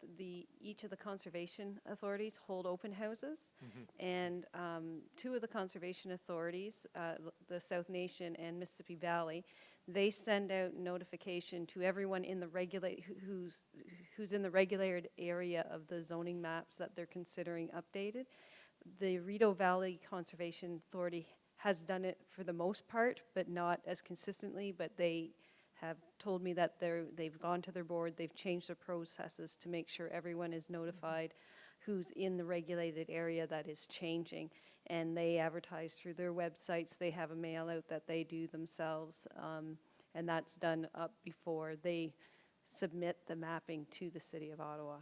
each of the conservation authorities hold open houses, and two of the conservation authorities, the South Nation and Mississippi Valley, they send out notification to everyone in the who's in the regulated area of the zoning maps that they're considering updated. The Rideau Valley Conservation Authority has done it for the most part, but not as consistently, but they have told me that they've gone to their board, they've changed their processes to make sure everyone is notified who's in the regulated area that is changing. And they advertise through their websites, they have a mail out that they do themselves, and that's done up before they submit the mapping to the City of Ottawa.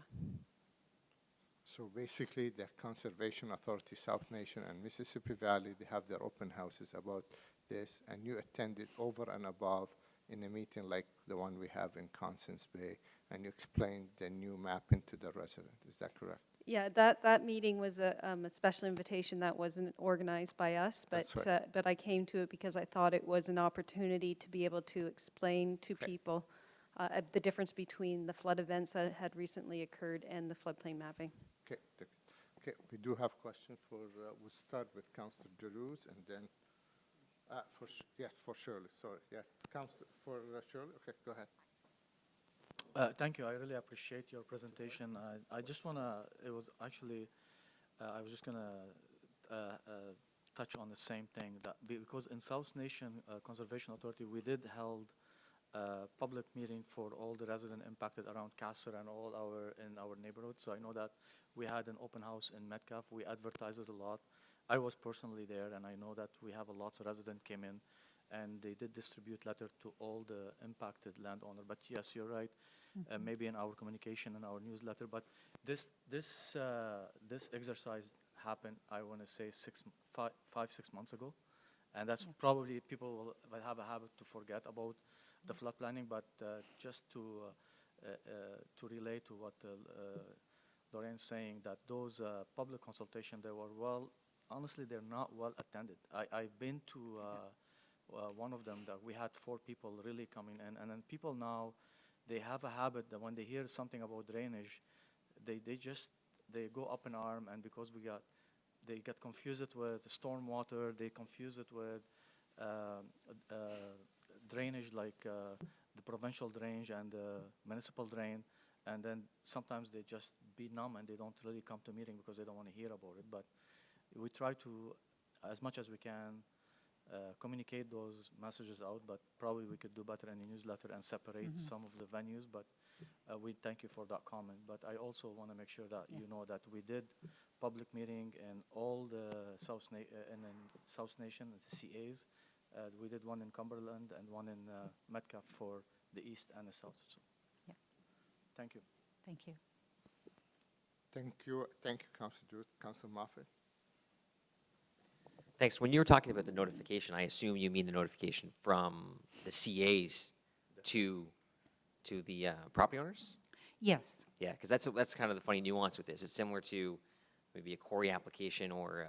So basically, the Conservation Authority, South Nation, and Mississippi Valley, they have their open houses about this, and you attended over and above in a meeting like the one we have in Constance Bay, and you explained the new mapping to the resident. Is that correct? Yeah, that meeting was a special invitation that wasn't organized by us, That's but I came to it because I thought it was an opportunity to be able to explain to Okay. people the difference between the flood events that had recently occurred and the floodplain mapping. Okay, we do have questions for, we'll start with Councillor Deleuze, and then, yes, for Shirley, sorry, yes. Councillor, for Shirley, okay, go ahead. Thank you. I really appreciate your presentation. I just want to, it was actually, I was just going to touch on the same thing, that because in South Nation Conservation Authority, we did held a public meeting for all the residents impacted around Casser and in our neighborhood. So I know that we had an open house in Metcalf. We advertised it a lot. I was personally there, and I know that we have lots of residents came in, and they did distribute letter to all the impacted landowner. But yes, you're right. Maybe in our communication and our newsletter, but this exercise happened, I want to say 5-6 months ago, and that's probably people will have a habit to forget about the flood planning. But just to relate to what Lorraine's saying, that those public consultation, they were honestly, they're not well attended. I've been to one of them that we had 4 people really coming in, and then people now, they have a habit that when they hear something about drainage, they go up in arm, and because they get confused with stormwater, they confuse it with drainage like the provincial drainage and the municipal drain, and then sometimes they just be numb and they don't really come to meeting because they don't want to hear about it. But we try to, as much as we can, communicate those messages out, but probably we could do better in the newsletter and separate some of the venues, but we thank you for that comment. But I also want to make sure that you know that we did public meeting in all the in South Nation, the CAs. We did one in Cumberland and one in Metcalf for the east and the south. So, Yeah. thank you. Thank you. Thank you, Councilor Druce. Councilor Moffett? Thanks. When you were talking about the notification, I assume you mean the notification from the CAs to the property owners? Yes. Yeah, because that's kind of the funny nuance with this. It's similar to maybe a quarry application or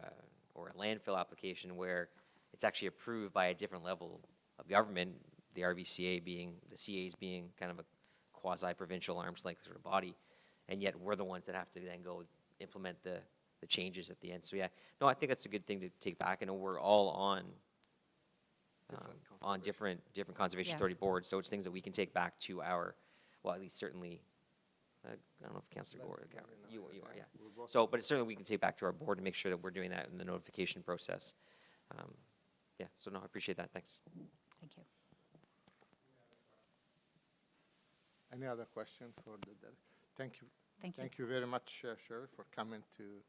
a landfill application where it's actually approved by a different level of government, the RVCA being, the CAs being kind of a quasi-provincial arm's length sort of body, and yet we're the ones that have to then go implement the changes at the end. So yeah, no, I think that's a good thing to take back. I know we're all on different conservation Yes. authority boards, so it's things that we can take back to our, well, at least certainly, I don't know if Councilor Gore, you are, yeah. So, but it's certainly we can take back to our board and make sure that we're doing that in the notification process. Yeah, so no, I appreciate that, thanks. Thank you. Any other question for the, thank you. Thank you. Thank you very much, Shirley, for coming to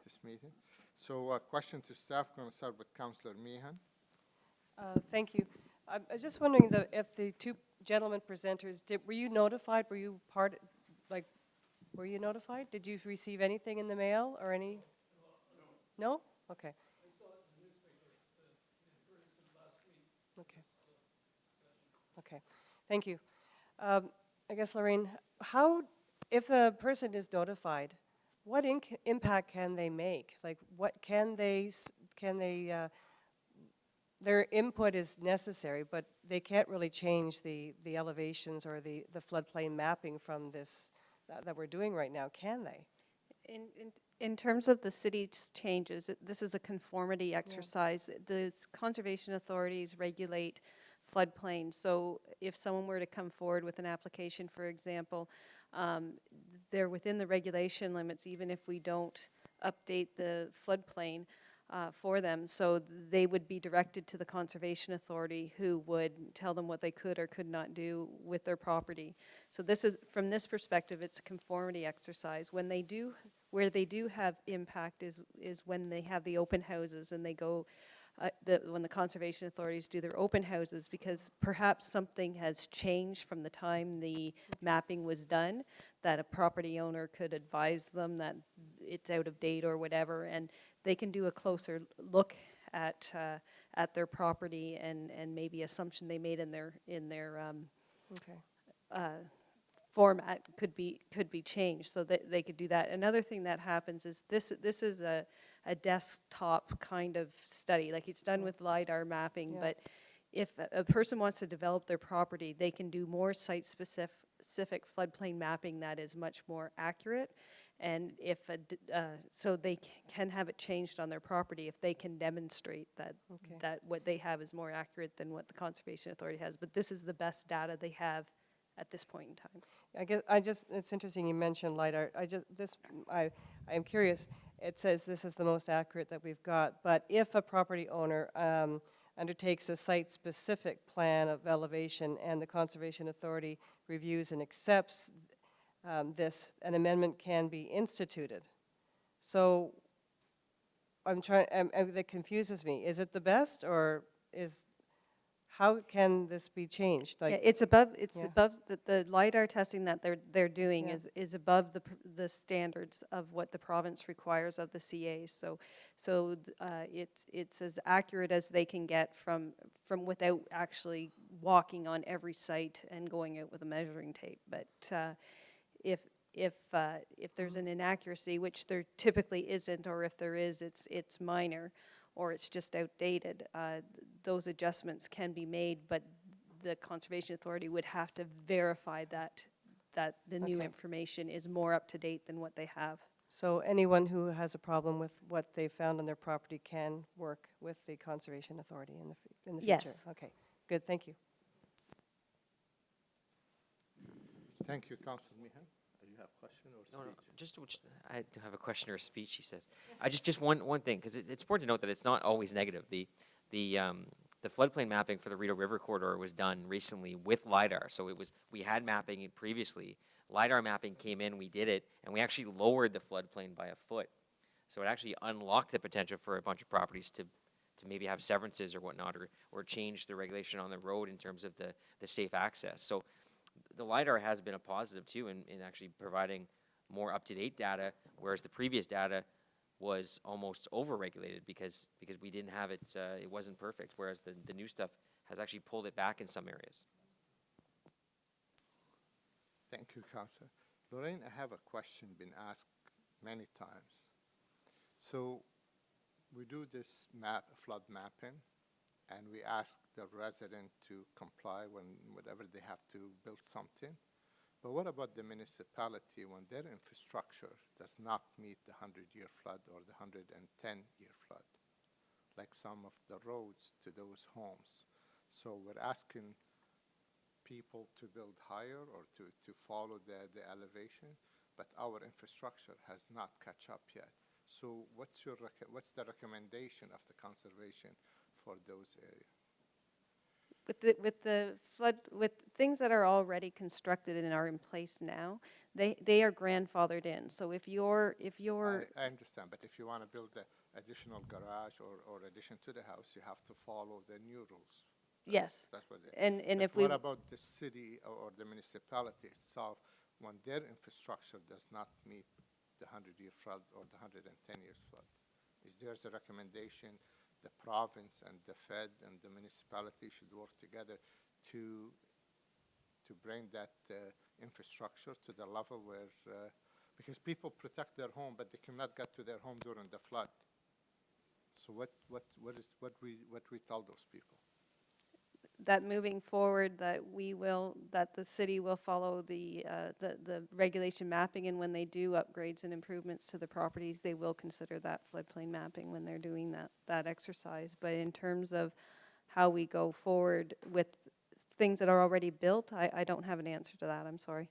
this meeting. So, question to staff, going to start with Councilor Meehan. Thank you. I'm just wondering if the two gentlemen presenters, were you notified? Were you were you notified? Did you receive anything in the mail or any? No? Okay. Okay. Okay. Thank you. I guess, Lorraine, if a person is notified, what impact can they make? Like, what can they, their input is necessary, but they can't really change the elevations or the floodplain mapping from this, that we're doing right now, can they? In terms of the city's changes, this is a conformity exercise. The conservation authorities regulate floodplains. So if someone were to come forward with an application, for example, they're within the regulation limits, even if we don't update the floodplain for them. So they would be directed to the conservation authority, who would tell them what they could or could not do with their property. So this is, from this perspective, it's a conformity exercise. When they do, where they do have impact is when they have the open houses and they go, when the conservation authorities do their open houses, because perhaps something has changed from the time the mapping was done, that a property owner could advise them that it's out of date or whatever, and they can do a closer look at their property and maybe assumption they made in their Okay. format could be changed, so that they could do that. Another thing that happens is this is a desktop kind of study, like it's done with LiDAR mapping, Yeah. but if a person wants to develop their property, they can do more site-specific floodplain mapping that is much more accurate, and if so they can have it changed on their property if they can demonstrate that Okay. that what they have is more accurate than what the conservation authority has. But this is the best data they have at this point in time. It's interesting you mentioned LiDAR. I am curious. It says this is the most accurate that we've got, but if a property owner undertakes a site-specific plan of elevation and the Conservation Authority reviews and accepts this, an amendment can be instituted. So that confuses me. Is it the best, or how can this be changed? Yeah, it's above Yeah. the LiDAR testing that they're doing Yeah. is above the standards of what the province requires of the CAs. So it's as accurate as they can get from without actually walking on every site and going out with a measuring tape. But if there's an inaccuracy, which there typically isn't, or if there is, it's minor, or it's just outdated, those adjustments can be made, but the Conservation Authority would have to verify that the new Okay. information is more up to date than what they have. So anyone who has a problem with what they found on their property can work with the Conservation Authority in the future? Yes. Okay, good, thank you. Thank you, Councilor Meehan. Do you have a question or No, speech? I have a question or a speech, he says. Just one thing, because it's important to note that it's not always negative. The the floodplain mapping for the Rideau River corridor was done recently with LiDAR. So we had mapping previously. LiDAR mapping came in, we did it, and we actually lowered the floodplain by a foot. So it actually unlocked the potential for a bunch of properties to maybe have severances or whatnot, or change the regulation on the road in terms of the safe access. So the LiDAR has been a positive too in actually providing more up-to-date data, whereas the previous data was almost over-regulated because we didn't have it, it wasn't perfect, whereas the new stuff has actually pulled it back in some areas. Thank you, Councillor. Lorraine, I have a question been asked many times. So we do this flood mapping, and we ask the resident to comply whenever they have to build something. But what about the municipality when their infrastructure does not meet the 100-year flood or the 110-year flood, like some of the roads to those homes? So we're asking people to build higher or to follow the elevation, but our infrastructure has not catch up yet. So what's the recommendation of the conservation for those areas? With things that are already constructed and are in place now, they are grandfathered in. So if you're, I understand, but if you want to build an additional garage or addition to the house, you have to follow the new rules. yes, That's what it is. and But if we, what about the city or the municipality itself when their infrastructure does not meet the 100-year flood or the 110-year flood? Is there a recommendation the province and the Fed and the municipality should work together to bring that infrastructure to the level where, because people protect their home, but they cannot get to their home during the flood. So what we tell those people? that moving forward, that the city will follow the regulation mapping, and when they do upgrades and improvements to the properties, they will consider that floodplain mapping when they're doing that exercise. But in terms of how we go forward with things that are already built, I don't have an answer to that, I'm sorry.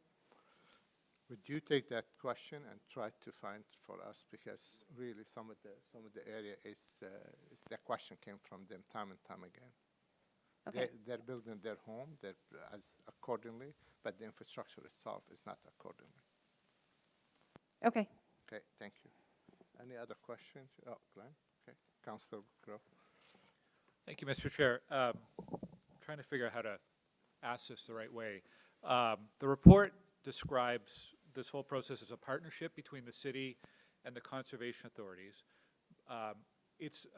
Would you take that question and try to find for us, because really some of the area is the question came from them time and time again. Okay. They're building their home as accordingly, but the infrastructure itself is not accordingly. Okay. Okay, thank you. Any other questions? Oh, Glenn? Okay, Councillor Grow. Thank you, Mr. Chair. Trying to figure out how to ask this the right way. The report describes this whole process as a partnership between the city and the conservation authorities. I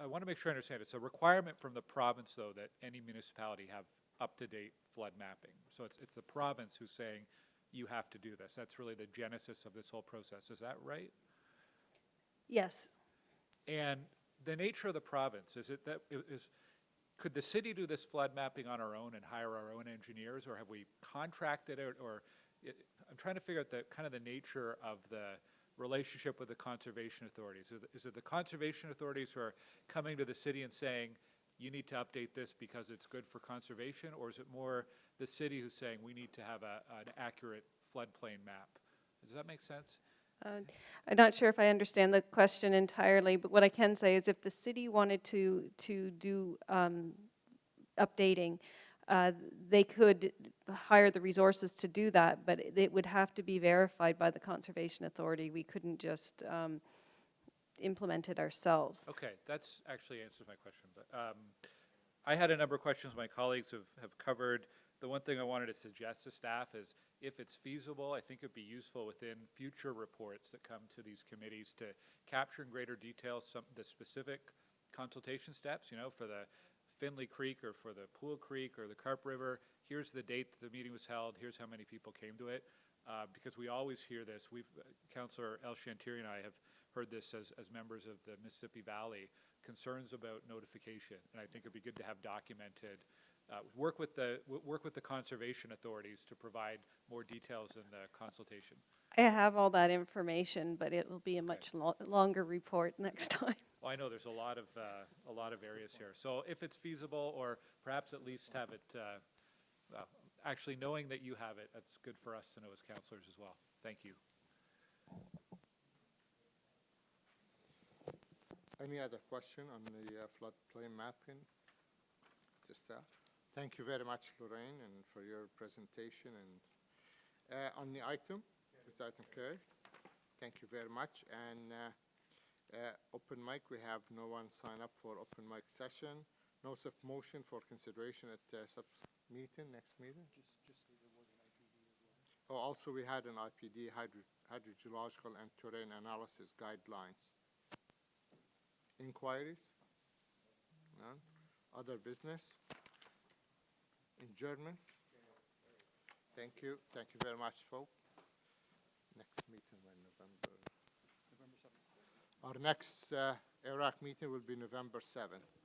want to make sure I understand. It's a requirement from the province, though, that any municipality have up-to-date flood mapping. So it's the province who's saying you have to do this. That's really the genesis of this whole process. Is that right? Yes. And the nature of the province, could the city do this flood mapping on our own and hire our own engineers, or have we contracted it, I'm trying to figure out the nature of the relationship with the conservation authorities. Is it the conservation authorities who are coming to the city and saying, you need to update this because it's good for conservation, or is it more the city who's saying we need to have an accurate floodplain map? Does that make sense? I'm not sure if I understand the question entirely, but what I can say is if the city wanted to do updating, they could hire the resources to do that, but it would have to be verified by the Conservation Authority. We couldn't just implement it ourselves. Okay, that's actually answers my question. But I had a number of questions my colleagues have covered. The one thing I wanted to suggest to staff is if it's feasible, I think it'd be useful within future reports that come to these committees to capture in greater detail the specific consultation steps, for the Finley Creek or for the Pool Creek or the Carp River. Here's the date that the meeting was held. Here's how many people came to it. Because we always hear this. Councillor El Shantiri and I have heard this as members of the Mississippi Valley, concerns about notification. And I think it'd be good to have documented, work with the conservation authorities to provide more details in the consultation. I have all that information, but it will be a much longer report next time. Well, I know there's a lot of areas here. So if it's feasible, or perhaps at least have it, actually knowing that you have it, that's good for us to know as councillors as well. Thank you. Any other question on the floodplain mapping? to staff. Thank you very much, Lorraine, and for your presentation. And on the item, this item carried. Thank you very much. And open mic, we have no one sign up for open mic session. No motion for consideration at meeting, next meeting. Oh, also we had an IPD, hydrogeological and terrain analysis guidelines. Inquiries? None? Other business? Adjournment? Thank you. Thank you very much, folks. Next meeting when November 7th. Our next Iraq meeting will be November 7th.